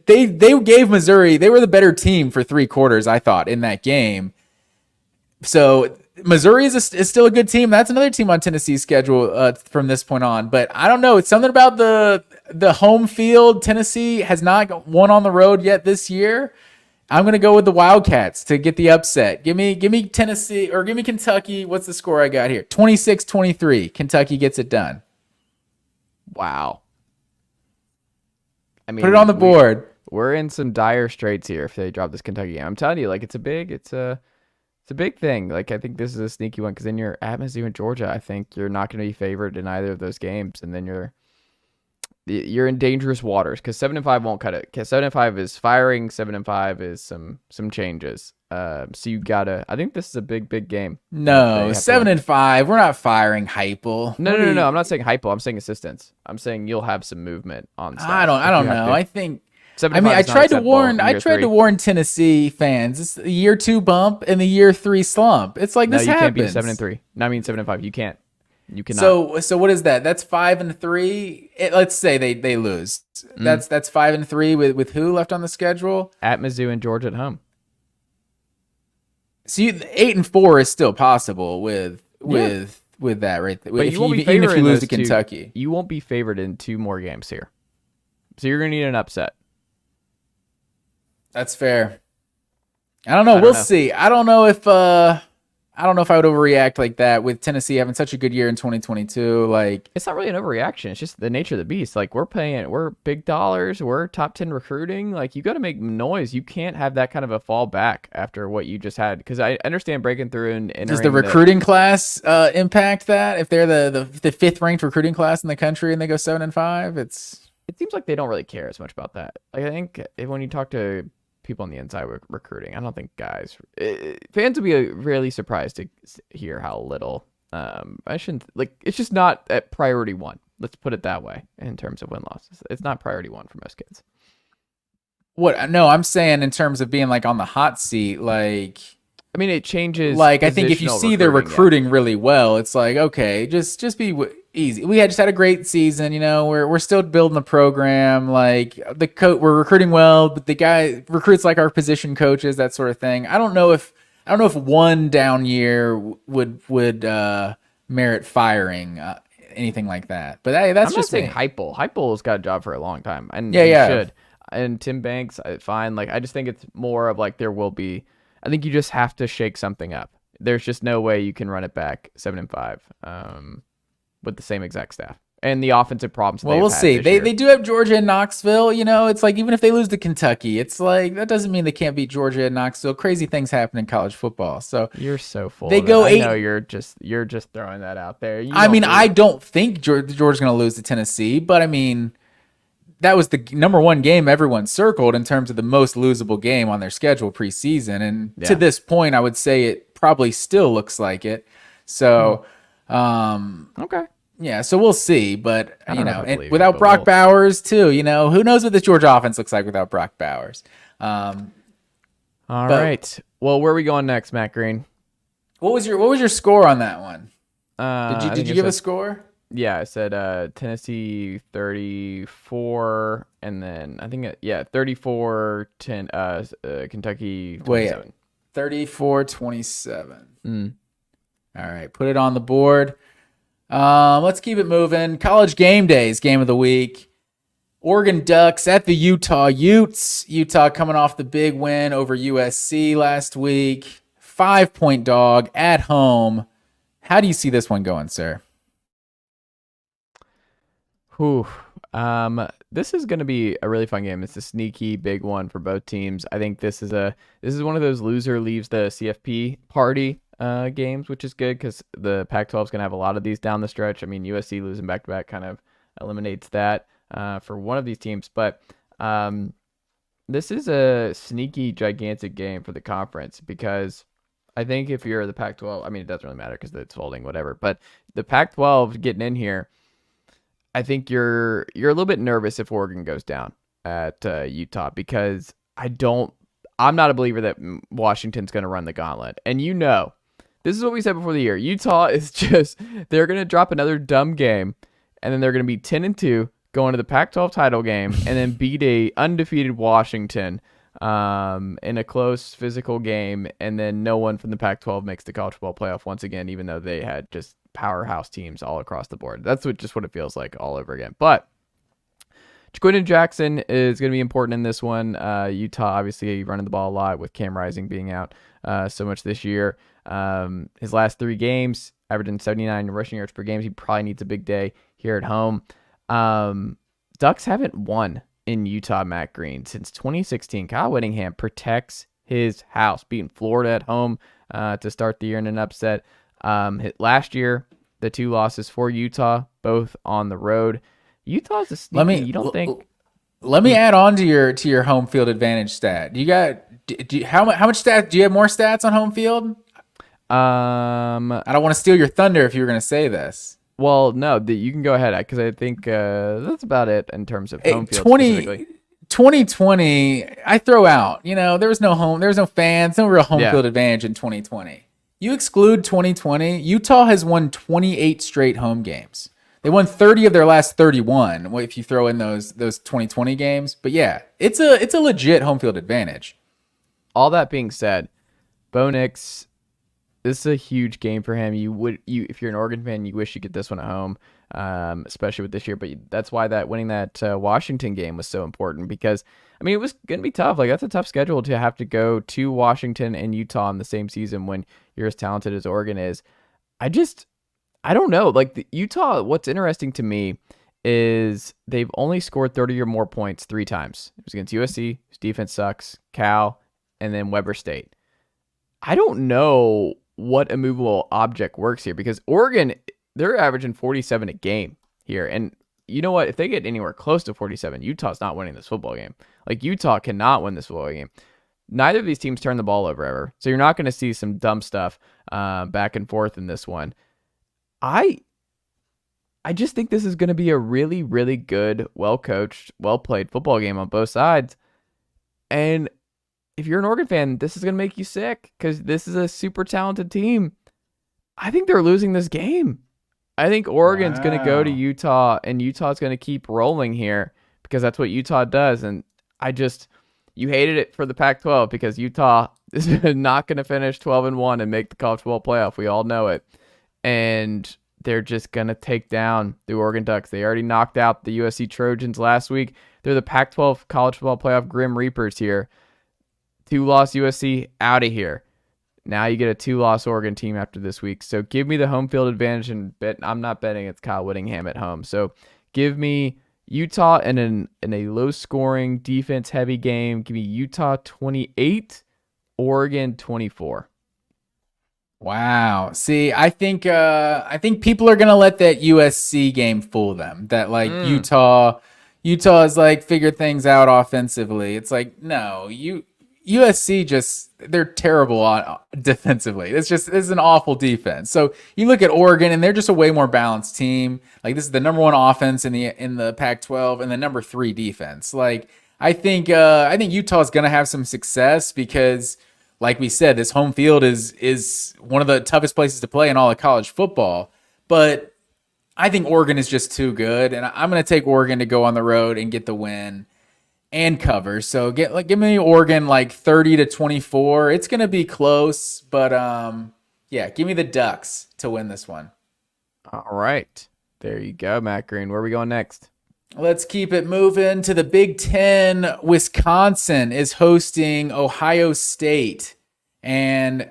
C: they gave Missouri, they were the better team for 3 quarters, I thought, in that game. So Missouri is still a good team. That's another team on Tennessee's schedule from this point on. But I don't know. It's something about the home field. Tennessee has not won on the road yet this year. I'm going to go with the Wildcats to get the upset. Give me Tennessee, or give me Kentucky. What's the score I got here? 26-23. Kentucky gets it done.
B: Wow. I mean,
C: put it on the board.
B: We're in some dire straits here if they drop this Kentucky game. I'm telling you, like it's a big thing. Like I think this is a sneaky one because then you're at Mizzou and Georgia. I think you're not going to be favored in either of those games, and then you're in dangerous waters because 7-5 won't cut it. 7-5 is firing. 7-5 is some changes. So you gotta. I think this is a big game.
C: No, 7-5. We're not firing Heupel.
B: No. I'm not saying Heupel. I'm saying assistance. I'm saying you'll have some movement on stuff.
C: I don't know. I think. I
B: 7-5
C: tried to warn Tennessee fans. It's the year 2 bump and the year 3 slump. It's like this happens.
B: No, you can't be 7-3. No, I mean 7-5. You can't. You cannot.
C: So what is that? That's 5-3. Let's say they lose. That's 5-3 with who left on the schedule?
B: At Mizzou and Georgia at home.
C: So 8-4 is still possible with that right there.
B: But
C: even if you lose to Kentucky,
B: you won't be favored in 2 more games here. So you're gonna need an upset.
C: That's fair. I don't know. We'll see. I don't know if I would overreact like that with Tennessee having such a good year in 2022. Like,
B: it's not really an overreaction. It's just the nature of the beast. Like we're big dollars. We're top 10 recruiting. Like you got to make noise. You can't have that kind of a fall back after what you just had. Because I understand breaking through and entering.
C: Does the recruiting class impact that? If they're the 5th ranked recruiting class in the country and they go 7-5,
B: it seems like they don't really care as much about that. Like I think when you talk to people on the inside recruiting, I don't think fans would be really surprised to hear how little. It's just not at priority 1. Let's put it that way in terms of win-loss. It's not priority 1 for most kids.
C: What? No, I'm saying in terms of being like on the hot seat, like.
B: I mean, it changes.
C: Like I think if you see they're recruiting really well, it's like okay, just be easy. We just had a great season. We're still building the program. Like we're recruiting well, but the guy recruits like our position coaches, that sort of thing. I don't know if one down year would merit firing anything like that. But that's
B: I'm
C: just
B: not
C: me.
B: saying Heupel. Heupel's got a job for a long time, and
C: he
B: should. And Tim Banks, fine. Like I just think it's more of like there will be. I think you just have to shake something up. There's just no way you can run it back 7-5 with the same exact staff and the offensive problems.
C: Well, we'll see. They do have Georgia and Knoxville. It's like even if they lose to Kentucky, it's like that doesn't mean they can't beat Georgia and Knoxville. Crazy things happen in college football. So
B: you're so full.
C: They go 8.
B: I know you're just throwing that out there.
C: I don't think Georgia's going to lose to Tennessee, but I mean. That was the number 1 game everyone circled in terms of the most losable game on their schedule preseason. And to this point, I would say it probably still looks like it. So,
B: okay.
C: Yeah, so we'll see. But,
B: I don't know if I believe it,
C: without
B: but
C: Brock Bowers, too, who knows what this Georgia offense looks like without Brock Bowers.
B: All
C: But
B: right. Well, where are we going next, Matt Green?
C: what was your score on that one?
B: I
C: Did
B: think
C: you
B: I
C: give a
B: said-
C: score?
B: Yeah, I said Tennessee 34, and then I think 34-10. Kentucky 27.
C: 34-27. All right, put it on the board. Let's keep it moving. College game days, game of the week. Oregon Ducks at the Utah Utes. Utah coming off the big win over USC last week. 5-point dog at home. How do you see this one going, sir?
B: Whew. This is going to be a really fun game. It's a sneaky big one for both teams. I think this is one of those loser leaves the CFP party games, which is good because the Pac-12 is going to have a lot of these down the stretch. I mean, USC losing back-to-back kind of eliminates that for one of these teams, but this is a sneaky, gigantic game for the conference because I think if you're the Pac-12, I mean, it doesn't really matter because it's folding, whatever, but the Pac-12 getting in here, I think you're a little bit nervous if Oregon goes down at Utah because I'm not a believer that Washington's going to run the gauntlet. And this is what we said before the year. Utah is they're going to drop another dumb game and then they're going to be 10-2 going to the Pac-12 title game and then beat a undefeated Washington in a close physical game. And then no one from the Pac-12 makes the college football playoff once again, even though they had just powerhouse teams all across the board. That's what it feels like all over again. But Jaquindon Jackson is going to be important in this one. Utah obviously running the ball a lot with Cam Rising being out so much this year. His last 3 games, averaging 79 rushing yards per game. He probably needs a big day here at home. Ducks haven't won in Utah, Matt Green, since 2016. Kyle Whittingham protects his house, beating Florida at home to start the year in an upset. Last year, the 2 losses for Utah, both on the road. Utah's a sneaky.
C: Let me add on to your home field advantage stat. How much stats? Do you have more stats on home field? I don't want to steal your thunder if you were going to say this.
B: Well, no, you can go ahead because I think that's about it in terms of home field specifically.
C: 2020, I throw out. There was no fans, no real home field advantage in 2020. You exclude 2020, Utah has won 28 straight home games. They won 30 of their last 31 if you throw in those 2020 games. But yeah, it's a legit home field advantage.
B: All that being said, Bo Nix, this is a huge game for him. If you're an Oregon fan, you wish you get this one at home, especially with this year. But that's why winning that Washington game was so important because, I mean, it was going to be tough. Like, that's a tough schedule to have to go to Washington and Utah in the same season when you're as talented as Oregon is. I don't know. Like, the Utah, what's interesting to me is they've only scored 30 or more points 3 times. It was against USC, whose defense sucks, Cal, and then Weber State. I don't know what immovable object works here because Oregon, they're averaging 47 a game here. And you know what? If they get anywhere close to 47, Utah's not winning this football game. Like, Utah cannot win this football game. Neither of these teams turn the ball over ever. So you're not going to see some dumb stuff back and forth in this one. I just think this is going to be a really, really good, well-coached, well-played football game on both sides. And if you're an Oregon fan, this is going to make you sick because this is a super talented team. I think they're losing this game. I think Oregon's going to go to Utah, and Utah's going to keep rolling here because that's what Utah does. And you hated it for the Pac-12 because Utah is not going to finish 12-1 and make the college football playoff. We all know it. And they're just going to take down the Oregon Ducks. They already knocked out the USC Trojans last week. They're the Pac-12 college football playoff Grim Reapers here. 2-loss USC, out of here. Now you get a 2-loss Oregon team after this week. So give me the home field advantage and I'm not betting it's Kyle Whittingham at home. So give me Utah in a low-scoring, defense-heavy game. Give me Utah 28, Oregon 24.
C: Wow. See, I think people are gonna let that USC game fool them. That Utah is figured things out offensively. It's like, no, USC they're terrible on defensively. This is an awful defense. So you look at Oregon, and they're just a way more balanced team. Like, this is the number 1 offense in the Pac-12 and the number 3 defense. Like, I think Utah's going to have some success because, like we said, this home field is one of the toughest places to play in all of college football. But I think Oregon is just too good, and I'm going to take Oregon to go on the road and get the win and cover. So give me Oregon like 30-24. It's going to be close, but yeah, give me the Ducks to win this one.
B: All right. There you go, Matt Green. Where are we going next?
C: Let's keep it moving to the Big Ten. Wisconsin is hosting Ohio State, and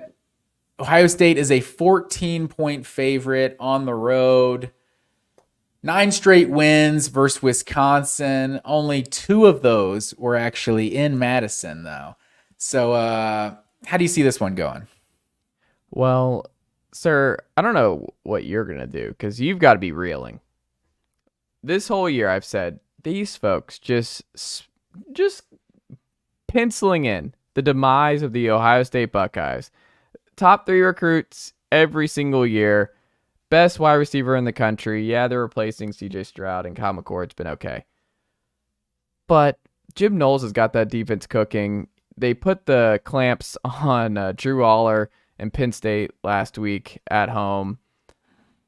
C: Ohio State is a 14-point favorite on the road. 9 straight wins versus Wisconsin. Only 2 of those were actually in Madison, though. So how do you see this one going?
B: Well, sir, I don't know what you're going to do because you've got to be reeling. This whole year I've said these folks just penciling in the demise of the Ohio State Buckeyes. Top 3 recruits every single year. Best wide receiver in the country. Yeah, they're replacing CJ Stroud and Kyle McCord. It's been okay. But Jim Knowles has got that defense cooking. They put the clamps on Drew Aller and Penn State last week at home.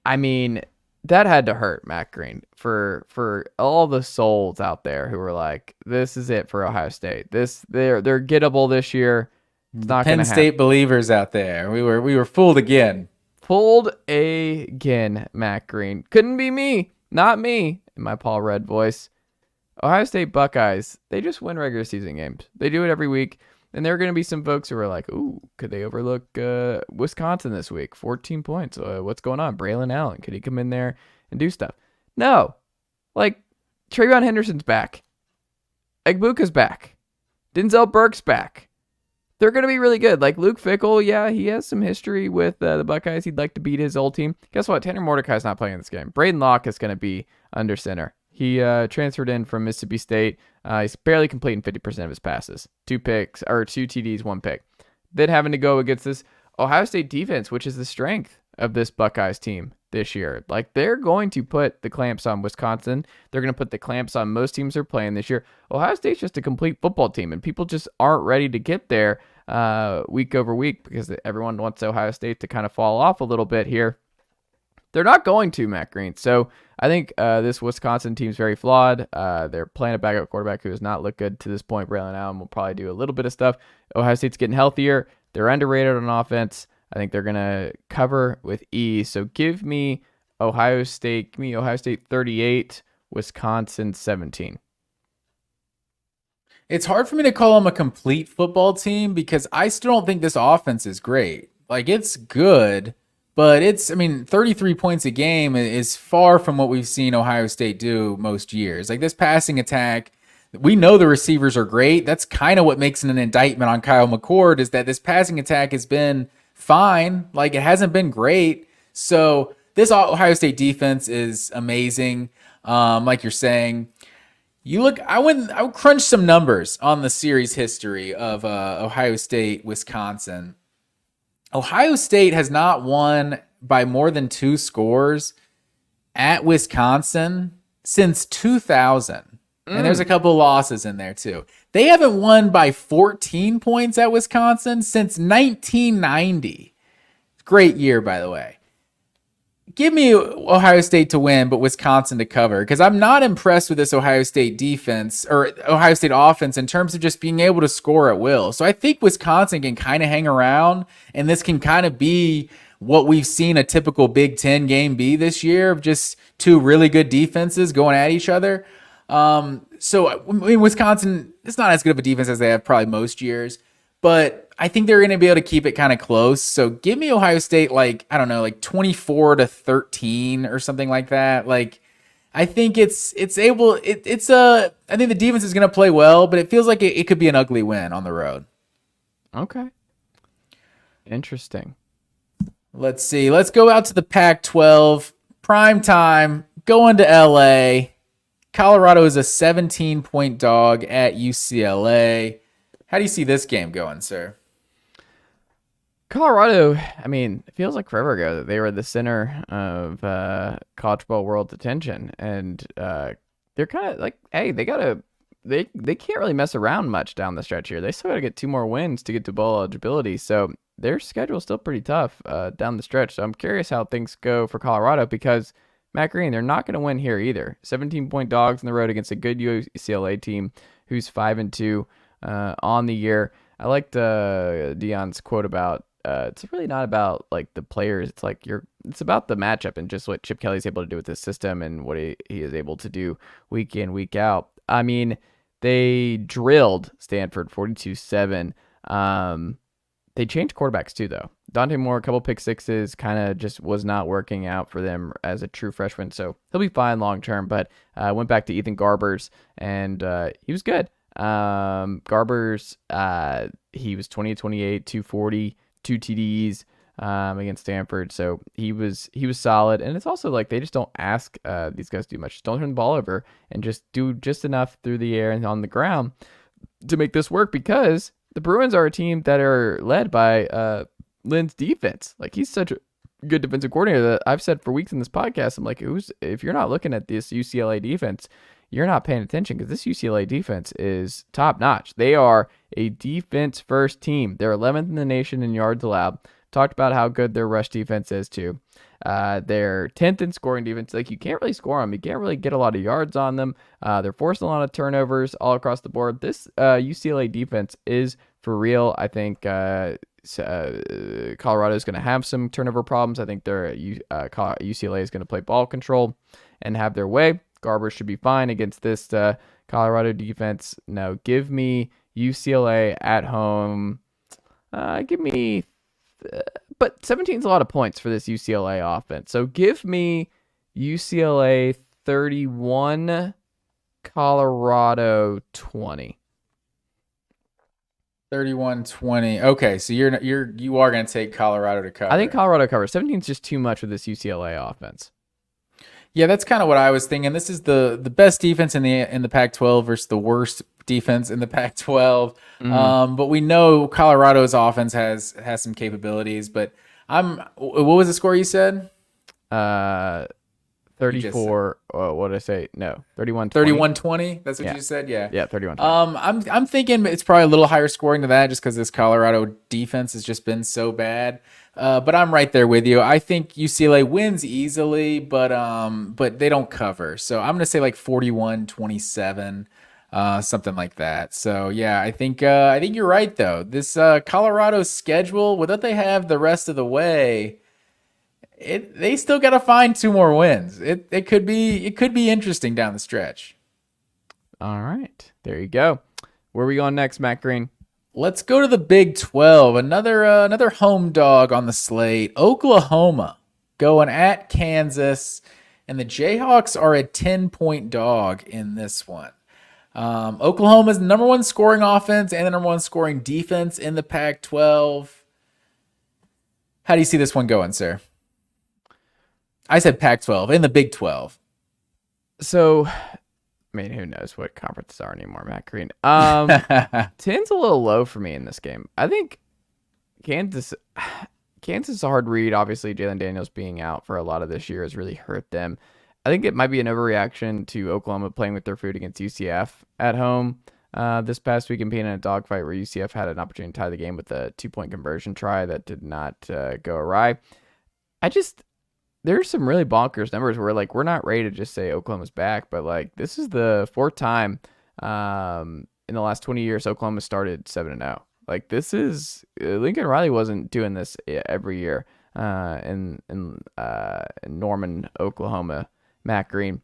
B: I mean, that had to hurt, Matt Green, for all the souls out there who were like, this is it for Ohio State. They're gettable this year. It's not going to happen.
C: Penn State believers out there. We were fooled again.
B: Fooled again, Matt Green. Couldn't be me. Not me, in my Paul Rudd voice. Ohio State Buckeyes, they just win regular season games. They do it every week. And there are going to be some folks who are like, ooh, could they overlook Wisconsin this week? 14 points. What's going on? Braylon Allen, could he come in there and do stuff? No. Like, Trayvon Henderson's back. Egbuka's back. Denzel Burke's back. They're going to be really good. Like Luke Fickell, yeah, he has some history with the Buckeyes. He'd like to beat his old team. Guess what? Tanner Mordecai's not playing this game. Braden Locke is going to be under center. He transferred in from Mississippi State. He's barely completing 50% of his passes. 2 picks, or 2 TDs, 1 pick. Then having to go against this Ohio State defense, which is the strength of this Buckeyes team this year. Like, they're going to put the clamps on Wisconsin. They're going to put the clamps on most teams they're playing this year. Ohio State's just a complete football team, and people just aren't ready to get there week over week because everyone wants Ohio State to kind of fall off a little bit here. They're not going to, Matt Green. So I think this Wisconsin team's very flawed. They're playing a backup quarterback who has not looked good to this point. Braylon Allen will probably do a little bit of stuff. Ohio State's getting healthier. They're underrated on offense. I think they're going to cover with ease. So give me Ohio State. Give me Ohio State 38, Wisconsin 17.
C: It's hard for me to call them a complete football team because I still don't think this offense is great. Like, it's good, but 33 points a game is far from what we've seen Ohio State do most years. Like, this passing attack, we know the receivers are great. That's kind of what makes it an indictment on Kyle McCord, is that this passing attack has been fine. Like, it hasn't been great. So this Ohio State defense is amazing. Like you're saying, I crunched some numbers on the series history of Ohio State, Wisconsin. Ohio State has not won by more than 2 scores at Wisconsin since 2000. And there's a couple of losses in there too. They haven't won by 14 points at Wisconsin since 1990. Great year, by the way. Give me Ohio State to win, but Wisconsin to cover, because I'm not impressed with this Ohio State defense or Ohio State offense in terms of just being able to score at will. So I think Wisconsin can kind of hang around, and this can kind of be what we've seen a typical Big Ten game be this year, of just 2 really good defenses going at each other. So Wisconsin, it's not as good of a defense as they have probably most years, but I think they're going to be able to keep it kind of close. So give me Ohio State, like 24-13 or something like that. Like, I think I think the defense is going to play well, but it feels like it could be an ugly win on the road.
B: Okay. Interesting.
C: Let's see. Let's go out to the Pac-12. Prime time, going to LA. Colorado is a 17-point dog at UCLA. How do you see this game going, sir?
B: Colorado, I mean, it feels like forever ago that they were the center of college football world attention, and they're kind of like, hey, they can't really mess around much down the stretch here. They still got to get 2 more wins to get to bowl eligibility, so their schedule is still pretty tough down the stretch. So I'm curious how things go for Colorado because Matt Green, they're not going to win here either. 17-point dogs on the road against a good UCLA team who's 5-2 on the year. I liked Deion's quote about it's really not about like the players. It's like it's about the matchup and just what Chip Kelly's able to do with this system and what he is able to do week in, week out. I mean, they drilled Stanford 42-7. They changed quarterbacks too, though. Dante Moore, a couple pick sixes, kind of just was not working out for them as a true freshman. So he'll be fine long term. But went back to Ethan Garbers, and he was good. Garbers, he was 20-28, 240. 2 TDs against Stanford, so he was solid. And it's also like they just don't ask these guys to do much. Just don't turn the ball over and just do just enough through the air and on the ground to make this work because the Bruins are a team that are led by Lynn's defense. Like he's such a good defensive coordinator that I've said for weeks in this podcast. I'm like, if you're not looking at this UCLA defense, you're not paying attention because this UCLA defense is top notch. They are a defense first team. They're 11th in the nation in yards allowed. Talked about how good their rush defense is too. They're 10th in scoring defense. Like you can't really score them. You can't really get a lot of yards on them. They're forcing a lot of turnovers all across the board. This UCLA defense is for real. I think Colorado is going to have some turnover problems. I think UCLA is going to play ball control and have their way. Garber should be fine against this Colorado defense. No, give me UCLA at home. But 17 is a lot of points for this UCLA offense. So give me UCLA 31, Colorado 20.
C: 31-20. Okay, so you are going to take Colorado to cover.
B: I think Colorado covers. 17 is just too much with this UCLA offense.
C: Yeah, that's kind of what I was thinking. This is the best defense in the Pac-12 versus the worst defense in the Pac-12. But we know Colorado's offense has some capabilities. But what was the score you said?
B: 34. What did I say? No, 31-20.
C: 31-20. That's what you said. Yeah.
B: Yeah, 31-20.
C: I'm thinking it's probably a little higher scoring than that, just because this Colorado defense has just been so bad. But I'm right there with you. I think UCLA wins easily, but they don't cover. So I'm gonna say like 41-27, something like that. So yeah, I think you're right though. This Colorado schedule, with what they have the rest of the way, they still got to find 2 more wins. It could be interesting down the stretch.
B: All right, there you go. Where are we going next, Matt Green?
C: Let's go to the Big 12. Another home dog on the slate. Oklahoma going at Kansas, and the Jayhawks are a 10-point dog in this one. Oklahoma's number 1 scoring offense and the number 1 scoring defense in the Pac-12. How do you see this one going, sir? I said Pac-12 in the Big 12.
B: So, I mean, who knows what conferences are anymore, Matt Green. 10's a little low for me in this game. I think Kansas is a hard read. Obviously, Jalen Daniels being out for a lot of this year has really hurt them. I think it might be an overreaction to Oklahoma playing with their food against UCF at home this past week and being in a dogfight where UCF had an opportunity to tie the game with a 2-point conversion try that did not go awry. There's some really bonkers numbers where like we're not ready to just say Oklahoma's back, but like this is the 4th time in the last 20 years Oklahoma started 7-0. Like this is Lincoln Riley wasn't doing this every year in Norman, Oklahoma. Matt Green.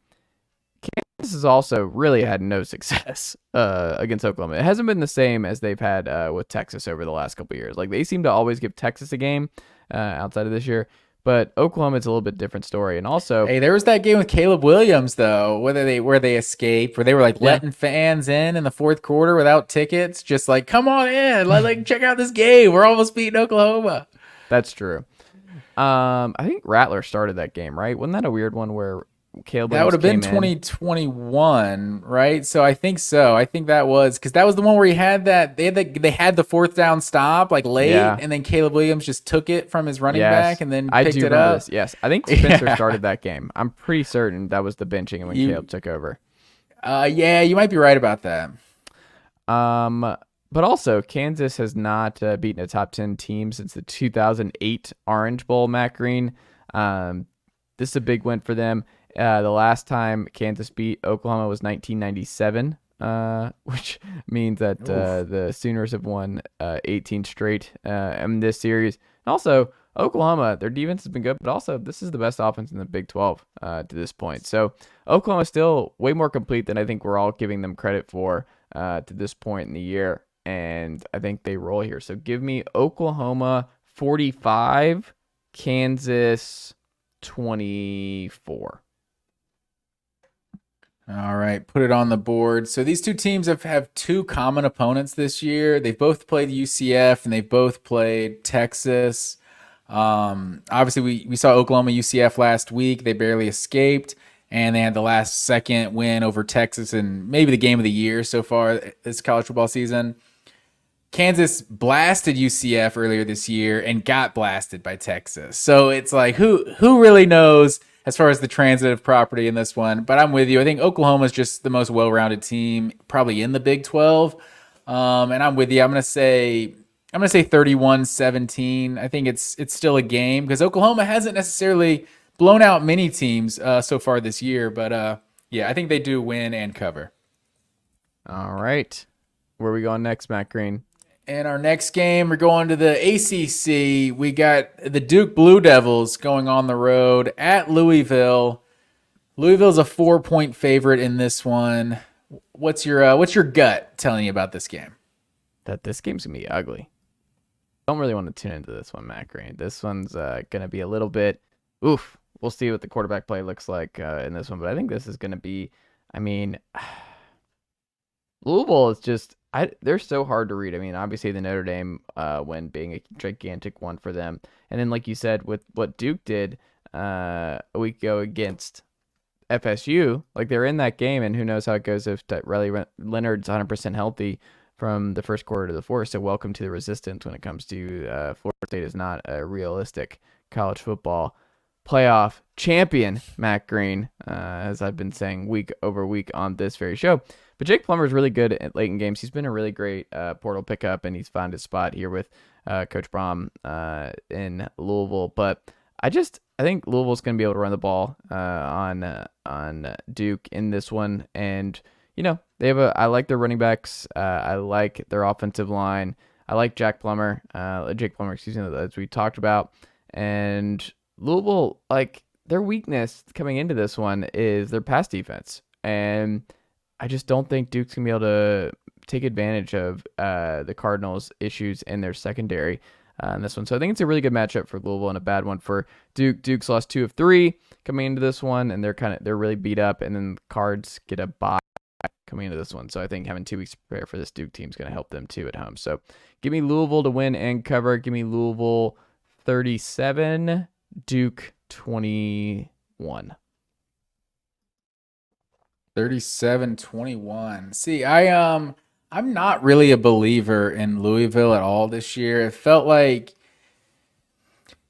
B: Kansas has also really had no success against Oklahoma. It hasn't been the same as they've had with Texas over the last couple of years. Like they seem to always give Texas a game outside of this year. But Oklahoma, it's a little bit different story. And also,
C: hey, there was that game with Caleb Williams though, where they escaped, where they were like letting fans in the 4th quarter without tickets, just like come on in, like check out this game. We're almost beating Oklahoma.
B: That's true. I think Rattler started that game, right? Wasn't that a weird one where Caleb
C: That would
B: Williams
C: have been
B: came in.
C: 2021, right? So I think so. I think that was because that was the one where he had that they had the fourth down stop like late,
B: Yeah.
C: and then Caleb Williams just took it from his running back
B: Yes,
C: and then
B: I
C: picked
B: do
C: it
B: remember
C: up.
B: this. Yes, I think Spencer
C: Yeah.
B: started that game. I'm pretty certain that was the benching when
C: You,
B: Caleb took over.
C: yeah, you might be right about that.
B: But also Kansas has not beaten a top 10 team since the 2008 Orange Bowl. Matt Green. This is a big win for them. The last time Kansas beat Oklahoma was 1997, which means that the Sooners have won 18 straight in this series. And also, Oklahoma, their defense has been good, but also this is the best offense in the Big 12 to this point. So Oklahoma is still way more complete than I think we're all giving them credit for to this point in the year. And I think they roll here. So give me Oklahoma 45, Kansas 24.
C: All right, put it on the board. So these two teams have two common opponents this year. They've both played UCF and they've both played Texas. Obviously, we saw Oklahoma UCF last week. They barely escaped, and they had the last second win over Texas and maybe the game of the year so far this college football season. Kansas blasted UCF earlier this year and got blasted by Texas. So it's like, who really knows as far as the transitive property in this one? But I'm with you. I think Oklahoma is just the most well-rounded team probably in the Big 12. And I'm with you. I'm going to say 31-17. I think it's still a game because Oklahoma hasn't necessarily blown out many teams so far this year. But yeah, I think they do win and cover.
B: All right. Where are we going next, Matt Green?
C: In our next game, we're going to the ACC. We got the Duke Blue Devils going on the road at Louisville. Louisville's a 4-point favorite in this one. What's your gut telling you about this game?
B: That this game's going to be ugly. Don't really want to tune into this one, Matt Green. This one's going to be a little bit, oof. We'll see what the quarterback play looks like in this one, but I think this is going to be, Louisville is just, they're so hard to read. I mean, obviously the Notre Dame win being a gigantic one for them. And then, like you said, with what Duke did a week ago against FSU, like they're in that game, and who knows how it goes if Riley Leonard's 100% healthy from the first quarter to the fourth. So welcome to the resistance when it comes to Florida State is not a realistic college football playoff champion, Matt Green, as I've been saying week over week on this very show. But Jake Plummer is really good at late in games. He's been a really great portal pickup, and he's found his spot here with Coach Brom in Louisville. But I think Louisville's going to be able to run the ball on Duke in this one. And, I like their running backs. I like their offensive line. I like Jake Plummer, as we talked about. And Louisville, their weakness coming into this one is their pass defense. And I just don't think Duke's going to be able to take advantage of the Cardinals' issues in their secondary in this one. So I think it's a really good matchup for Louisville and a bad one for Duke. Duke's lost 2 of 3 coming into this one, and they're really beat up. And then the Cards get a bye coming into this one. So I think having 2 weeks to prepare for this Duke team is going to help them too at home. So give me Louisville to win and cover. Give me Louisville 37, Duke 21.
C: 37-21. See, I'm not really a believer in Louisville at all this year. It felt like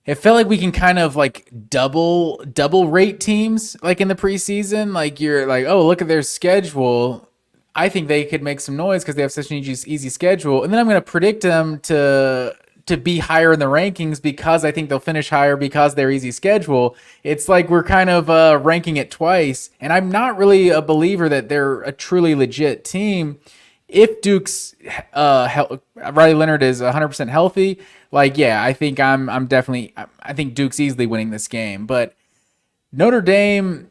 C: we can kind of double rate teams in the preseason. You're like, oh, look at their schedule. I think they could make some noise because they have such an easy schedule. And then I'm going to predict them to be higher in the rankings because I think they'll finish higher because their easy schedule. It's like we're kind of ranking it twice. And I'm not really a believer that they're a truly legit team. If Duke's Riley Leonard is 100% healthy, I think I think Duke's easily winning this game. But Notre Dame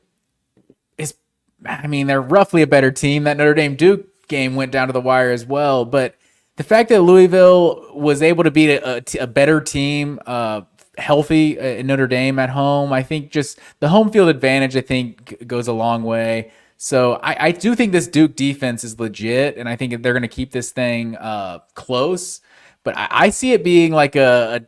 C: they're roughly a better team. That Notre Dame Duke game went down to the wire as well. But the fact that Louisville was able to beat a better team, healthy in Notre Dame at home, I think just the home field advantage, I think, goes a long way. So I do think this Duke defense is legit, and I think they're going to keep this thing close. But I see it being like a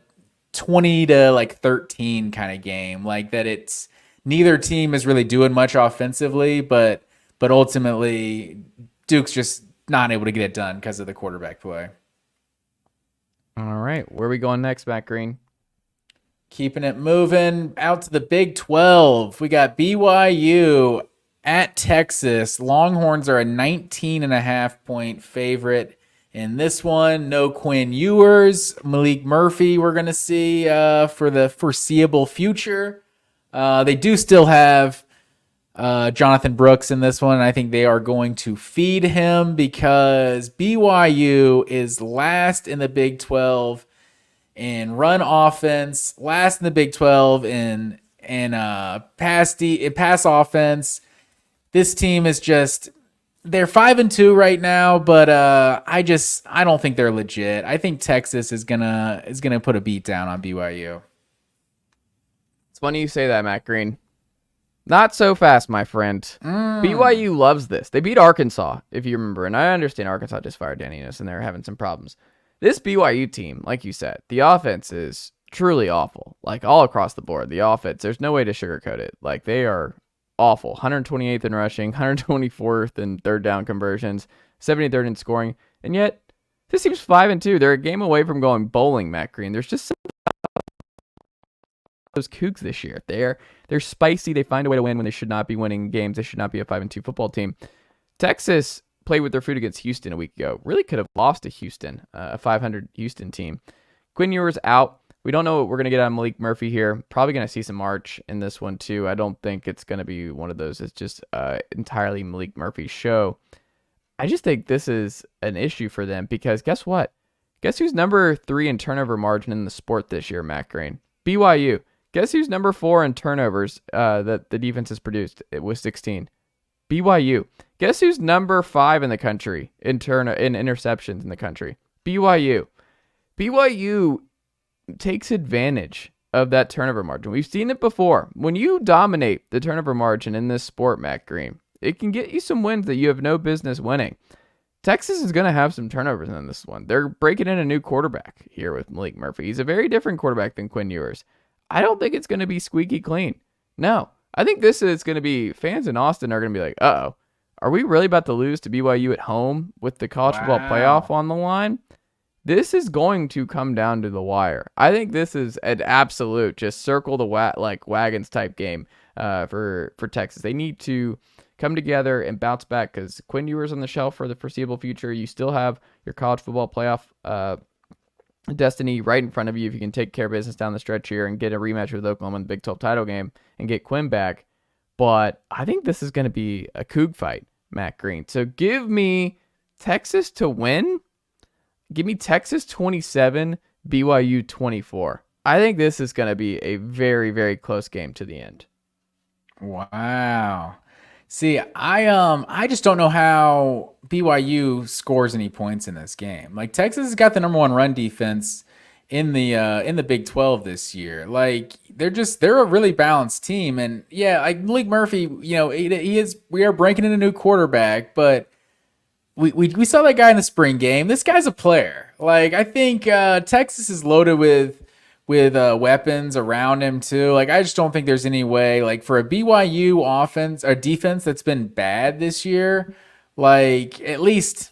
C: 20 to 13 kind of game, that it's neither team is really doing much offensively, but ultimately Duke's just not able to get it done because of the quarterback play.
B: All right, where are we going next, Matt Green?
C: Keeping it moving out to the Big 12. We got BYU at Texas. Longhorns are a 19.5-point favorite in this one. No Quinn Ewers. Malik Murphy we're going to see for the foreseeable future. They do still have Jonathan Brooks in this one. I think they are going to feed him because BYU is last in the Big 12 in run offense, last in the Big 12 in pass offense. This team is just, they're 5-2 right now, but I don't think they're legit. I think Texas is gonna put a beat down on BYU.
B: It's funny you say that, Matt Green. Not so fast, my friend. BYU loves this. They beat Arkansas, if you remember, and I understand Arkansas just fired Danny Enos and they're having some problems. This BYU team, like you said, the offense is truly awful. Like all across the board, the offense, there's no way to sugarcoat it. Like they are awful. 128th in rushing, 124th in third down conversions, 73rd in scoring, and yet this team's 5-2. They're a game away from going bowling, Matt Green. There's just some those Cougs this year. They're spicy. They find a way to win when they should not be winning games. They should not be a 5-2 football team. Texas played with their food against Houston a week ago. Really could have lost to Houston, a 500 Houston team. Quinn Ewers out. We don't know what we're going to get out of Malik Murphy here. Probably going to see some March in this one too. I don't think it's going to be one of those. It's just entirely Malik Murphy's show. I just think this is an issue for them because guess what? Guess who's number 3 in turnover margin in the sport this year, Matt Green? BYU. Guess who's number 4 in turnovers that the defense has produced? It was 16. BYU. Guess who's number 5 in the country in interceptions in the country? BYU. BYU takes advantage of that turnover margin. We've seen it before. When you dominate the turnover margin in this sport, Matt Green, it can get you some wins that you have no business winning. Texas is going to have some turnovers in this one. They're breaking in a new quarterback here with Malik Murphy. He's a very different quarterback than Quinn Ewers. I don't think it's going to be squeaky clean. No. I think this is going to be, fans in Austin are going to be like, uh-oh, are we really about to lose to BYU at home with the college football playoff on the line? This is going to come down to the wire. I think this is an absolute just circle the wagons type game for Texas. They need to come together and bounce back because Quinn Ewers on the shelf for the foreseeable future. You still have your college football playoff destiny right in front of you if you can take care of business down the stretch here and get a rematch with Oklahoma in the Big 12 title game and get Quinn back. But I think this is going to be a Coug fight, Matt Green. So give me Texas to win. Give me Texas 27, BYU 24. I think this is going to be a very, very close game to the end.
C: Wow. See, I just don't know how BYU scores any points in this game. Like Texas has got the number 1 run defense in the Big 12 this year. Like they're a really balanced team, and yeah, like Malik Murphy, we are breaking in a new quarterback, but we saw that guy in the spring game. This guy's a player. Like I think Texas is loaded with weapons around him too. Like I just don't think there's any way, like for a BYU offense or defense that's been bad this year, like at least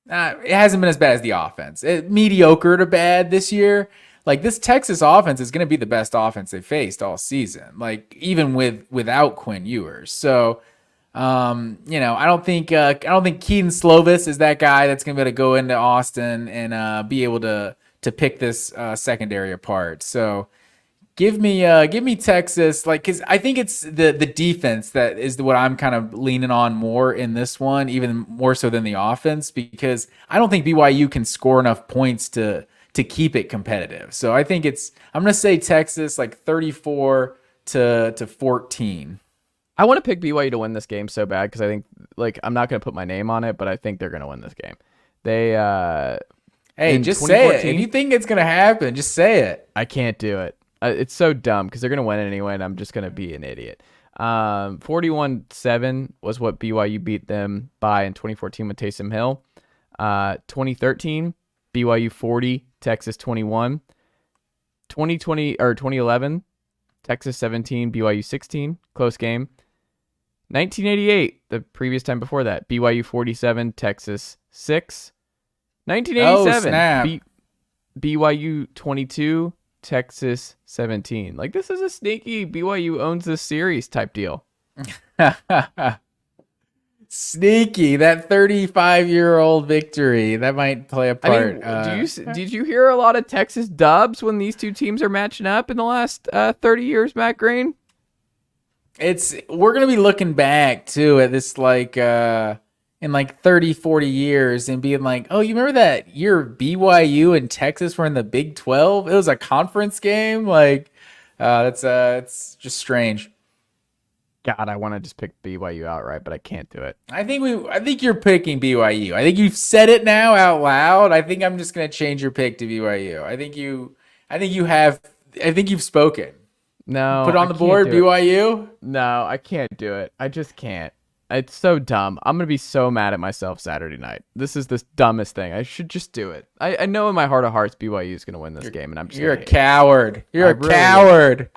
C: it hasn't been as bad as the offense. Mediocre to bad this year. Like this Texas offense is going to be the best offense they faced all season. Like even without Quinn Ewers. So I don't think Keaton Slovis is that guy that's going to be able to go into Austin and be able to pick this secondary apart. So give me Texas, like, because I think it's the defense that is what I'm kind of leaning on more in this one, even more so than the offense, because I don't think BYU can score enough points to keep it competitive. So I think I'm going to say Texas like 34 to 14.
B: I want to pick BYU to win this game so bad because I think, like, I'm not going to put my name on it, but I think they're going to win this game.
C: Hey, just say it. If you think it's going to happen, just say it.
B: I can't do it. It's so dumb because they're going to win it anyway, and I'm just going to be an idiot. 41-7 was what BYU beat them by in 2014 with Taysom Hill. 2013, BYU 40, Texas 21. 2011, Texas 17, BYU 16, close game. 1988, the previous time before that, BYU 47, Texas 6. 1987,
C: snap.
B: BYU 22, Texas 17. Like, this is a sneaky BYU owns this series type deal.
C: Sneaky, that 35-year-old victory that might play a part.
B: Did you hear a lot of Texas dubs when these two teams are matching up in the last 30 years, Matt Green?
C: We're gonna be looking back too at this in 30, 40 years and being like, oh, you remember that year BYU and Texas were in the Big 12? It was a conference game. It's just strange.
B: God, I want to just pick BYU outright, but I can't do it.
C: I think you're picking BYU. I think you've said it now out loud. I think I'm just gonna change your pick to BYU. I think you've spoken.
B: No,
C: put on the board BYU.
B: No, I can't do it. I just can't. It's so dumb. I'm gonna be so mad at myself Saturday night. This is the dumbest thing. I should just do it. I know in my heart of hearts BYU is gonna win this game, and I'm just.
C: You're a coward. You're a coward.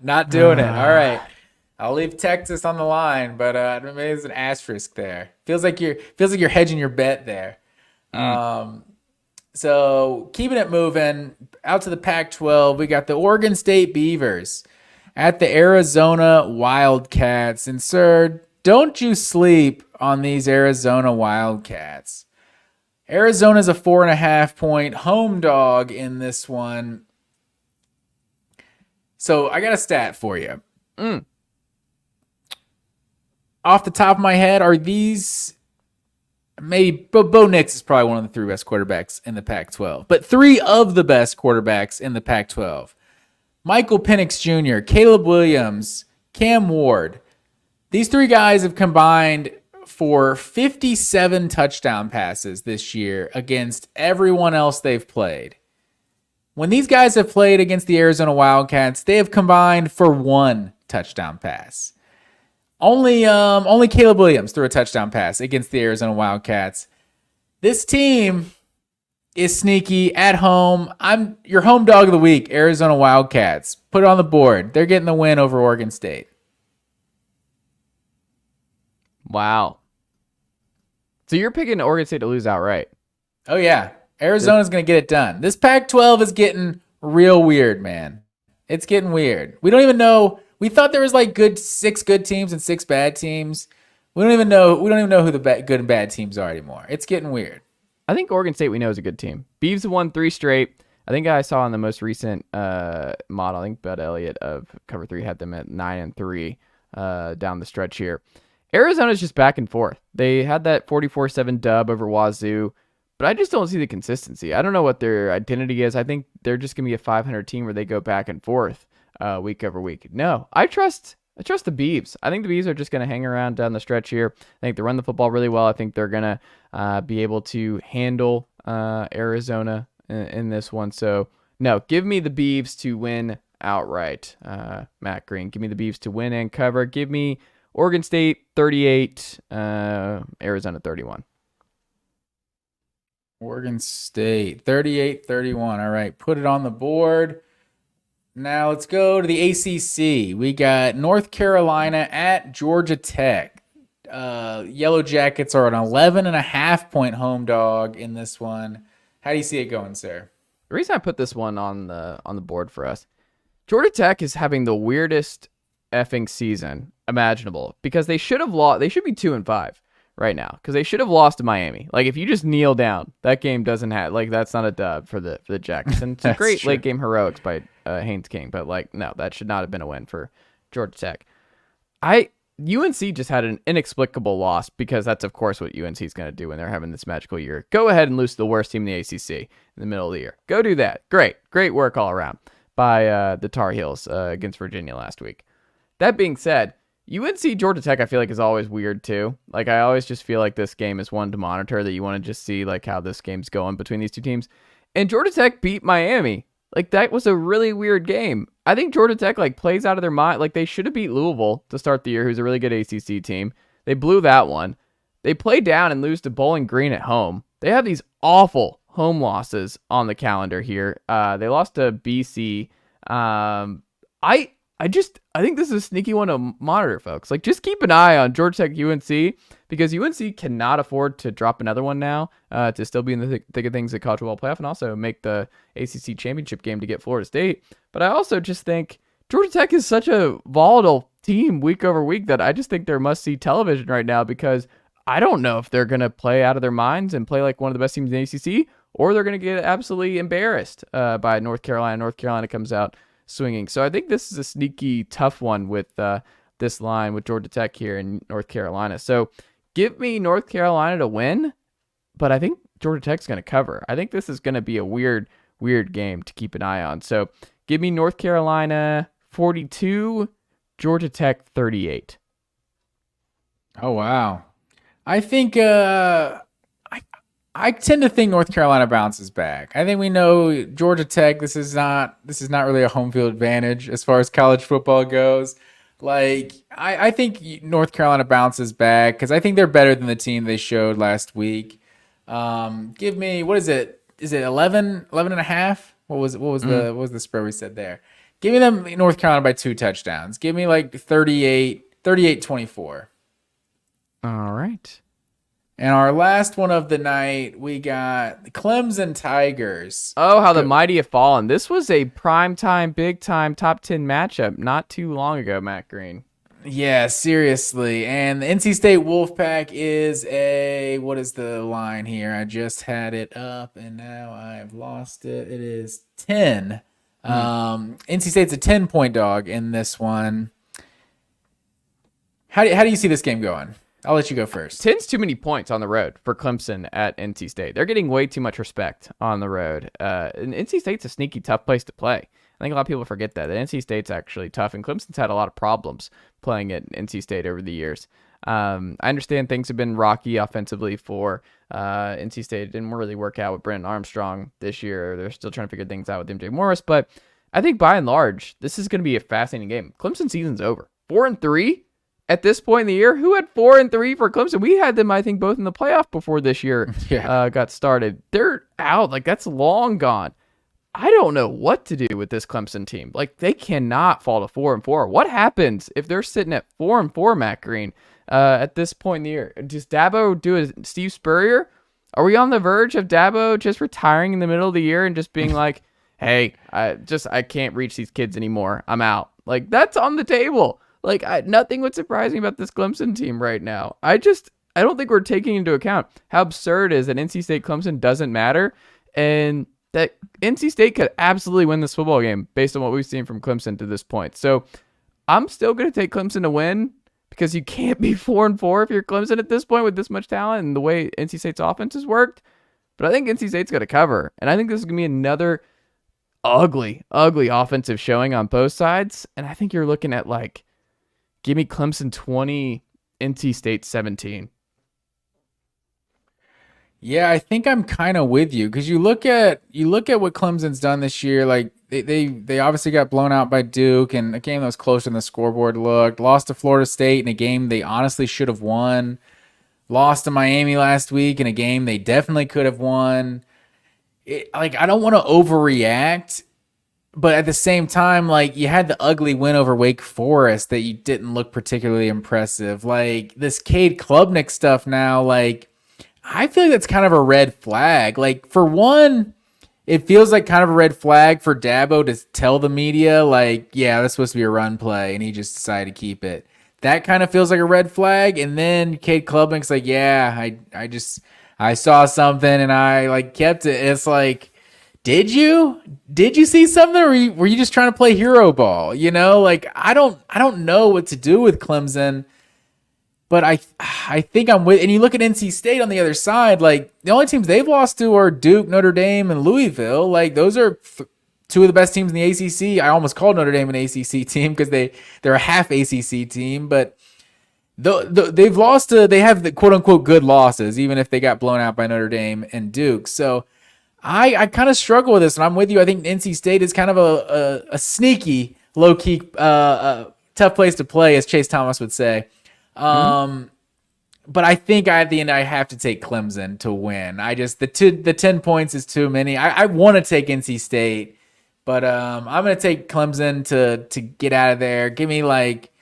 C: Not doing it. All right. I'll leave Texas on the line, but maybe there's an asterisk there. Feels like you're hedging your bet there. So keeping it moving out to the Pac-12, we got the Oregon State Beavers at the Arizona Wildcats. And sir, don't you sleep on these Arizona Wildcats. Arizona's a 4.5-point home dog in this one. So I got a stat for you. Off the top of my head, are these maybe Bo Nix is probably one of the 3 best quarterbacks in the Pac-12, but 3 of the best quarterbacks in the Pac-12. Michael Penix Jr., Caleb Williams, Cam Ward. These 3 guys have combined for 57 touchdown passes this year against everyone else they've played. When these guys have played against the Arizona Wildcats, they have combined for 1 touchdown pass. Only Caleb Williams threw a touchdown pass against the Arizona Wildcats. This team is sneaky at home. I'm your home dog of the week, Arizona Wildcats. Put it on the board. They're getting the win over Oregon State.
B: Wow. So you're picking Oregon State to lose outright.
C: Oh, yeah. Arizona's going to get it done. This Pac-12 is getting real weird, man. It's getting weird. We don't even know. We thought there was 6 good teams and 6 bad teams. We don't even know who the good and bad teams are anymore. It's getting weird.
B: I think Oregon State we know is a good team. Beavs have won 3 straight. I think I saw in the most recent model, I think Bud Elliott of Cover 3 had them at 9-3 down the stretch here. Arizona's just back and forth. They had that 44-7 dub over Wazoo, but I just don't see the consistency. I don't know what their identity is. I think they're just going to be a 500 team where they go back and forth week over week. No, I trust the Beavs. I think the Beavs are just going to hang around down the stretch here. I think they run the football really well. I think they're going to be able to handle Arizona in this one. So, no, give me the Beavs to win outright. Matt Green, give me the Beavs to win and cover. Give me Oregon State 38, Arizona 31.
C: Oregon State 38-31. All right, put it on the board. Now let's go to the ACC. We got North Carolina at Georgia Tech. Yellow Jackets are an 11.5-point home dog in this one. How do you see it going, sir?
B: The reason I put this one on the board for us, Georgia Tech is having the weirdest effing season imaginable because they should have lost. They should be 2-5 right now because they should have lost to Miami. Like, if you just kneel down, that game doesn't have, that's not a dub for the Jackets. And it's great late game heroics by Haynes King, but no, that should not have been a win for Georgia Tech. UNC just had an inexplicable loss because that's of course what UNC is going to do when they're having this magical year. Go ahead and lose to the worst team in the ACC in the middle of the year. Go do that. Great work all around by the Tar Heels against Virginia last week. That being said, UNC Georgia Tech I feel like is always weird too. Like, I always just feel like this game is one to monitor, that you want to just see how this game's going between these two teams. And Georgia Tech beat Miami. That was a really weird game. I think Georgia Tech plays out of their mind. They should have beat Louisville to start the year, who's a really good ACC team. They blew that one. They play down and lose to Bowling Green at home. They have these awful home losses on the calendar here. They lost to BC. I think this is a sneaky one to monitor, folks. Like, just keep an eye on Georgia Tech UNC, because UNC cannot afford to drop another one now to still be in the thick of things at college football playoff and also make the ACC championship game to get Florida State. But I also just think Georgia Tech is such a volatile team week over week that I just think they're must-see television right now, because I don't know if they're going to play out of their minds and play like one of the best teams in the ACC, or they're going to get absolutely embarrassed by North Carolina. North Carolina comes out swinging. So I think this is a sneaky tough one with this line with Georgia Tech here in North Carolina. So give me North Carolina to win, but I think Georgia Tech's going to cover. I think this is going to be a weird game to keep an eye on. So give me North Carolina 42, Georgia Tech 38.
C: Oh, wow. I think I tend to think North Carolina bounces back. I think we know Georgia Tech, this is not really a home field advantage as far as college football goes. Like, I think North Carolina bounces back because I think they're better than the team they showed last week. Give me, what is it? Is it 11 and a half? What was the spread we said there? Give me them North Carolina by 2 touchdowns. Give me like 38-24.
B: All right.
C: And our last one of the night, we got Clemson Tigers.
B: Oh, how the mighty have fallen. This was a primetime, big-time, top 10 matchup not too long ago, Matt Green.
C: Yeah, seriously. And the NC State Wolfpack is what is the line here? I just had it up, and now I've lost it. It is 10. NC State's a 10-point dog in this one. How do you see this game going? I'll let you go first.
B: 10's too many points on the road for Clemson at NC State. They're getting way too much respect on the road. And NC State's a sneaky tough place to play. I think a lot of people forget that NC State's actually tough, and Clemson's had a lot of problems playing at NC State over the years. I understand things have been rocky offensively for NC State. It didn't really work out with Brennan Armstrong this year. They're still trying to figure things out with MJ Morris, but I think by and large, this is going to be a fascinating game. Clemson season's over. 4-3. At this point in the year, who had 4-3 for Clemson? We had them, I think, both in the playoff before this year got started. They're out. Like, that's long gone. I don't know what to do with this Clemson team. Like, they cannot fall to 4-4. What happens if they're sitting at 4-4, Matt Green, at this point in the year? Does Dabo do a Steve Spurrier? Are we on the verge of Dabo just retiring in the middle of the year and just being like, hey, I can't reach these kids anymore. I'm out. Like, that's on the table. Like, nothing would surprise me about this Clemson team right now. I don't think we're taking into account how absurd it is that NC State Clemson doesn't matter, and that NC State could absolutely win this football game based on what we've seen from Clemson to this point. So I'm still going to take Clemson to win, because you can't be 4-4 if you're Clemson at this point with this much talent and the way NC State's offense has worked. But I think NC State's going to cover, and I think this is going to be another ugly offensive showing on both sides. And I think you're looking at, like, give me Clemson 20, NC State 17.
C: Yeah, I think I'm kind of with you, because you look at what Clemson's done this year. Like, they obviously got blown out by Duke, and a game that was closer than the scoreboard looked. Lost to Florida State in a game they honestly should have won. Lost to Miami last week in a game they definitely could have won. I don't want to overreact, but at the same time, like, you had the ugly win over Wake Forest that you didn't look particularly impressive. Like, this Cade Klubnik stuff now, like, I feel like that's kind of a red flag. Like, for one, it feels like kind of a red flag for Dabo to tell the media, like, yeah, that's supposed to be a run play, and he just decided to keep it. That kind of feels like a red flag. And then Cade Klubnik's like, yeah, I saw something and I, like, kept it. It's like, Did you see something, or were you just trying to play hero ball? You know, like, I don't know what to do with Clemson, but I think I'm with. And you look at NC State on the other side, like, the only teams they've lost to are Duke, Notre Dame, and Louisville. Like, those are two of the best teams in the ACC. I almost called Notre Dame an ACC team because they're a half ACC team, but they've lost to. They have the quote unquote good losses, even if they got blown out by Notre Dame and Duke. So I kind of struggle with this, and I'm with you. I think NC State is kind of a sneaky, low-key, tough place to play, as Chase Thomas would say. But I think at the end I have to take Clemson to win. The 10 points is too many. I want to take NC State, But I'm going to take Clemson to get out of there. Give me like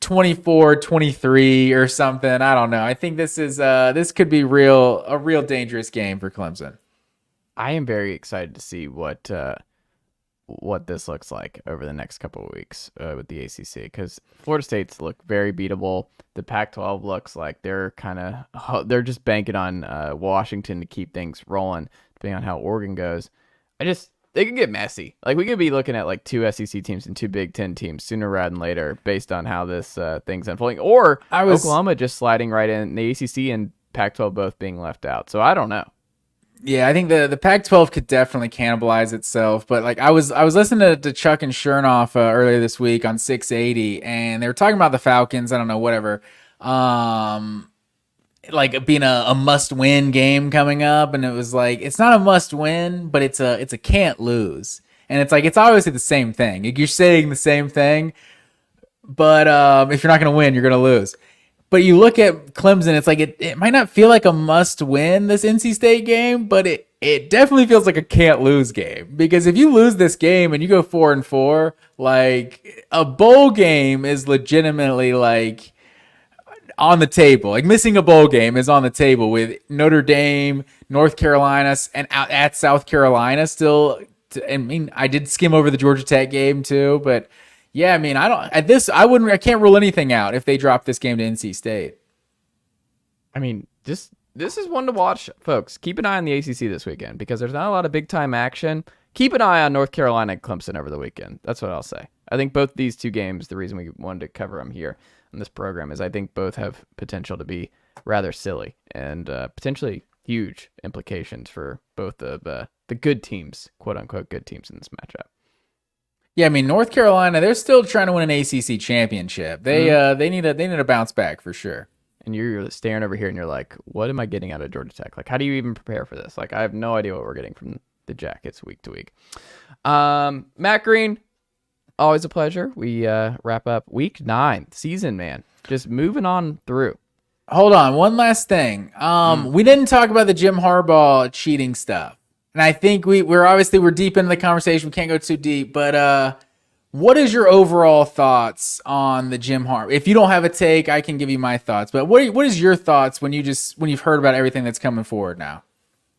C: 24-23 or something. I don't know. I think this could be a real dangerous game for Clemson.
B: I am very excited to see what this looks like over the next couple of weeks with the ACC, because Florida State's look very beatable. The Pac-12 looks like they're just banking on Washington to keep things rolling, depending on how Oregon goes. They could get messy. Like, we could be looking at like 2 SEC teams and 2 Big Ten teams sooner rather than later, based on how this thing's unfolding. Or Oklahoma just sliding right in, the ACC and Pac-12 both being left out. So I don't know.
C: Yeah, I think the Pac-12 could definitely cannibalize itself. But like I was listening to Chuck and Chernoff earlier this week on 680, and they were talking about the Falcons. I don't know, whatever. Like being a must-win game coming up, and it was like, it's not a must-win, but it's a can't lose. And it's like, it's obviously the same thing. Like, you're saying the same thing, but if you're not going to win, you're going to lose. But you look at Clemson, it's like it might not feel like a must-win, this NC State game, but it definitely feels like a can't-lose game. Because if you lose this game and you go 4-4, like, a bowl game is legitimately like on the table. Like, missing a bowl game is on the table with Notre Dame, North Carolina, and out at South Carolina still. I mean, I did skim over the Georgia Tech game too, but yeah, I mean, I can't rule anything out if they drop this game to NC State.
B: I mean, this is one to watch, folks. Keep an eye on the ACC this weekend, because there's not a lot of big time action. Keep an eye on North Carolina and Clemson over the weekend. That's what I'll say. I think both these two games, the reason we wanted to cover them here in this program, is I think both have potential to be rather silly and potentially huge implications for both of the good teams, quote unquote good teams, in this matchup.
C: Yeah, I mean, North Carolina, they're still trying to win an ACC championship. They need a bounce back for sure.
B: And you're staring over here and you're like, what am I getting out of Georgia Tech? Like, how do you even prepare for this? Like, I have no idea what we're getting from the Jackets week to week. Matt Green, always a pleasure. We wrap up week 9 season, man. Just moving on through.
C: Hold on, one last thing. We didn't talk about the Jim Harbaugh cheating stuff. And I think we're deep into the conversation. We can't go too deep, but what is your overall thoughts on the Jim Harbaugh? If you don't have a take, I can give you my thoughts. But what is your thoughts when you've heard about everything that's coming forward now?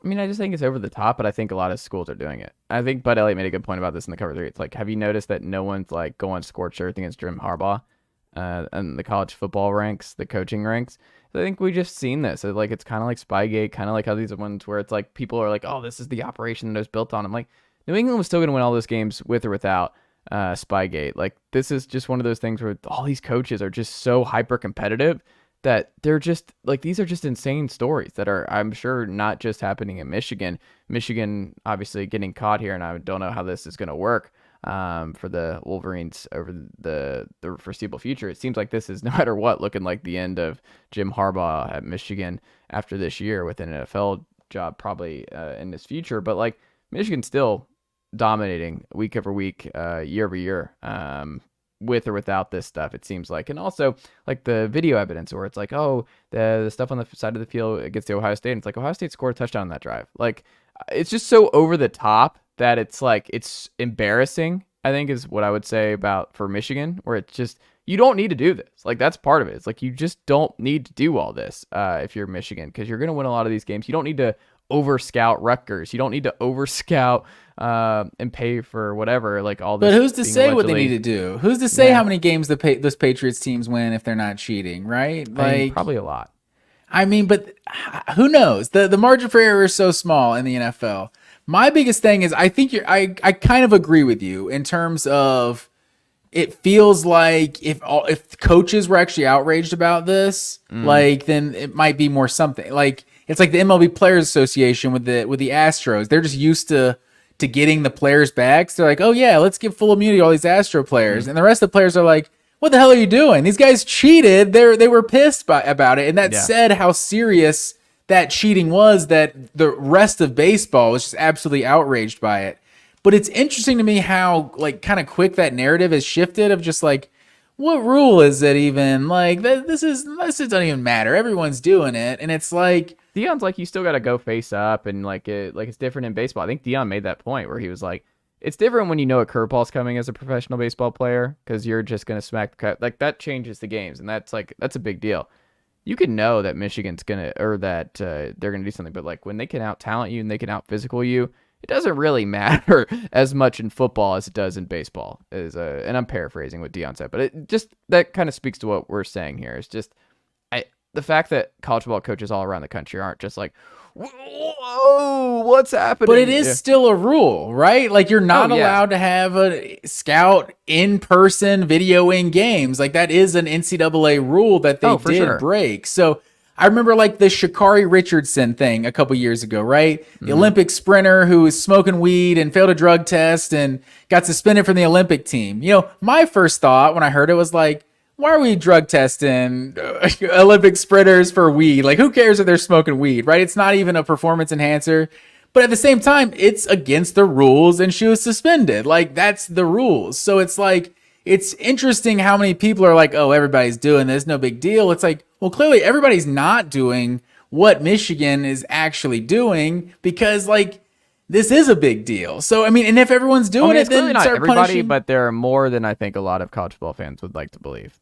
B: I mean, I just think it's over the top, but I think a lot of schools are doing it. I think Bud Elliott made a good point about this in the cover 3. It's like, have you noticed that no one's like going scorched earth against Jim Harbaugh and the college football ranks, the coaching ranks? I think we just seen this. Like, it's kind of like Spygate, kind of like how these ones where it's like people are like, oh, this is the operation that was built on. I'm like, New England was still going to win all those games with or without Spygate. Like, this is just one of those things where all these coaches are just so hyper competitive that they're just like, these are just insane stories that are, I'm sure, not just happening in Michigan. Michigan obviously getting caught here, and I don't know how this is going to work for the Wolverines over the foreseeable future. It seems like this is, no matter what, looking like the end of Jim Harbaugh at Michigan after this year, with an NFL job probably in his future. But like, Michigan's still dominating week over week, year over year, with or without this stuff, it seems like. And also like the video evidence where it's like, oh, the stuff on the side of the field against the Ohio State, and it's like Ohio State scored a touchdown on that drive. Like, it's just so over the top that it's like, it's embarrassing, I think, is what I would say for Michigan, where it's just, you don't need to do this. Like, that's part of it. It's like, you just don't need to do all this if you're Michigan, because you're going to win a lot of these games. You don't need to over scout Rutgers. You don't need to over scout and pay for whatever, like all this.
C: But who's to say what they need to do? Who's to say how many games those Patriots teams win if they're not cheating, right? Like,
B: I mean, probably a lot.
C: I mean, but who knows? The margin for error is so small in the NFL. My biggest thing is, I think I kind of agree with you in terms of, it feels like if coaches were actually outraged about this, like, then it might be more something. Like, it's like the MLB Players Association with the Astros. They're just used to getting the players back. So they're like, oh yeah, let's give full immunity to all these Astro players. And the rest of the players are like, what the hell are you doing? These guys cheated. They were pissed about it. And that said how serious that cheating was, that the rest of baseball was just absolutely outraged by it. But it's interesting to me how, like, kind of quick that narrative has shifted of just like, what rule is it even? Like, this doesn't even matter. Everyone's doing it. And it's like,
B: Deion's like, you still got to go face up, and like it's different in baseball. I think Deion made that point where he was like, it's different when you know a curveball's coming as a professional baseball player because you're just going to smack the cut. Like, that changes the games, and that's a big deal. You can know that Michigan's going to, or that they're going to do something, but like when they can out-talent you and they can out-physical you, it doesn't really matter as much in football as it does in baseball. And I'm paraphrasing what Dion said, but it just, that kind of speaks to what we're saying here. It's just, the fact that college football coaches all around the country aren't just like, whoa, what's happening?
C: But it is still a rule, right? Like, you're not allowed to have a scout in person videoing games. Like, that is an NCAA rule that they did break. So I remember like the Sha'Carri Richardson thing a couple years ago, right? The Olympic sprinter who was smoking weed and failed a drug test and got suspended from the Olympic team. You know, my first thought when I heard it was like, why are we drug testing Olympic sprinters for weed? Like, who cares if they're smoking weed, right? It's not even a performance enhancer. But at the same time, it's against the rules and she was suspended. Like, that's the rules. So it's like, it's interesting how many people are like, oh, everybody's doing this, no big deal. It's like, well, clearly everybody's not doing what Michigan is actually doing because, like, this is a big deal. So, I mean, and if everyone's doing it, then
B: not
C: start
B: everybody,
C: punishing.
B: but there are more than I think a lot of college football fans would like to believe.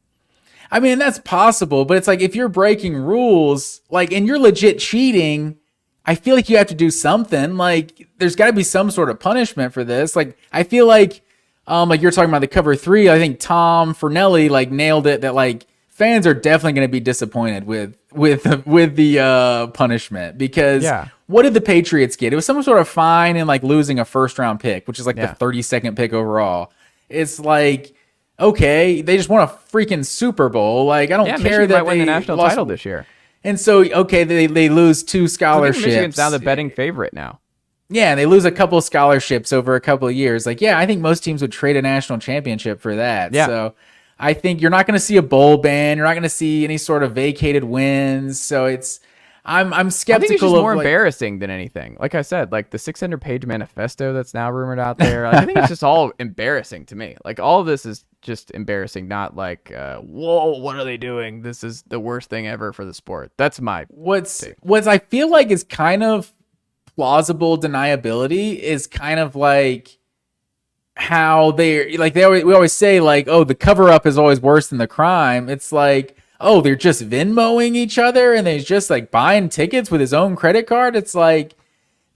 C: I mean, that's possible, but it's like if you're breaking rules, like, and you're legit cheating, I feel like you have to do something. Like, there's got to be some sort of punishment for this. Like, I feel like you're talking about the cover 3. I think Tom Fernelli like nailed it. That like fans are definitely going to be disappointed with the punishment because what did the Patriots get? It was some sort of fine and like losing a first round pick, which is like the 32nd pick overall. It's like, okay, they just won a freaking Super Bowl. Like, I don't care
B: Michigan
C: that
B: might win
C: they
B: the national
C: lost
B: title this year.
C: And so, okay, they lose 2 scholarships.
B: I think Michigan's now the betting favorite now.
C: Yeah, and they lose a couple scholarships over a couple of years. Like, yeah, I think most teams would trade a national championship for that.
B: Yeah.
C: So I think you're not going to see a bowl ban. You're not going to see any sort of vacated wins. So I'm skeptical.
B: I think it's just
C: of
B: more embarrassing than anything. Like I said, like the 600-page manifesto that's now rumored out there. Like, I think it's just all embarrassing to me. Like, all of this is just embarrassing, not like, whoa, what are they doing? This is the worst thing ever for the sport. That's my take.
C: What's I feel like is kind of plausible deniability is kind of like how we always say like, oh, the cover up is always worse than the crime. It's like, oh, they're just Venmoing each other and they're just like buying tickets with his own credit card. It's like,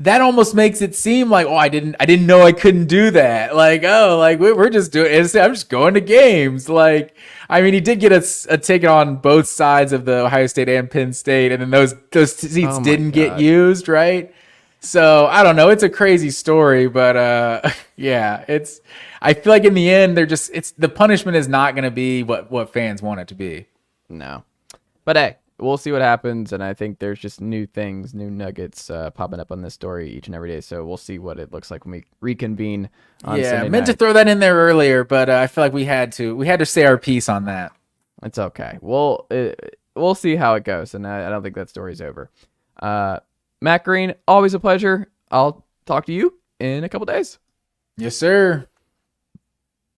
C: that almost makes it seem like, oh, I didn't know I couldn't do that. Like, oh, like we're just doing it. I'm just going to games. Like, I mean, he did get a ticket on both sides of the Ohio State and Penn State, and then those seats didn't get used, right? So I don't know. It's a crazy story, but yeah, I feel like in the end, the punishment is not going to be what fans want it to be.
B: No, but hey, we'll see what happens, and I think there's just new things, new nuggets popping up on this story each and every day. So we'll see what it looks like when we reconvene on Sunday
C: I meant
B: night.
C: to throw that in there earlier, but I feel like we had to say our piece on that.
B: It's okay. We'll see how it goes, and I don't think that story's over. Matt Green, always a pleasure. I'll talk to you in a couple days.
C: Yes, sir.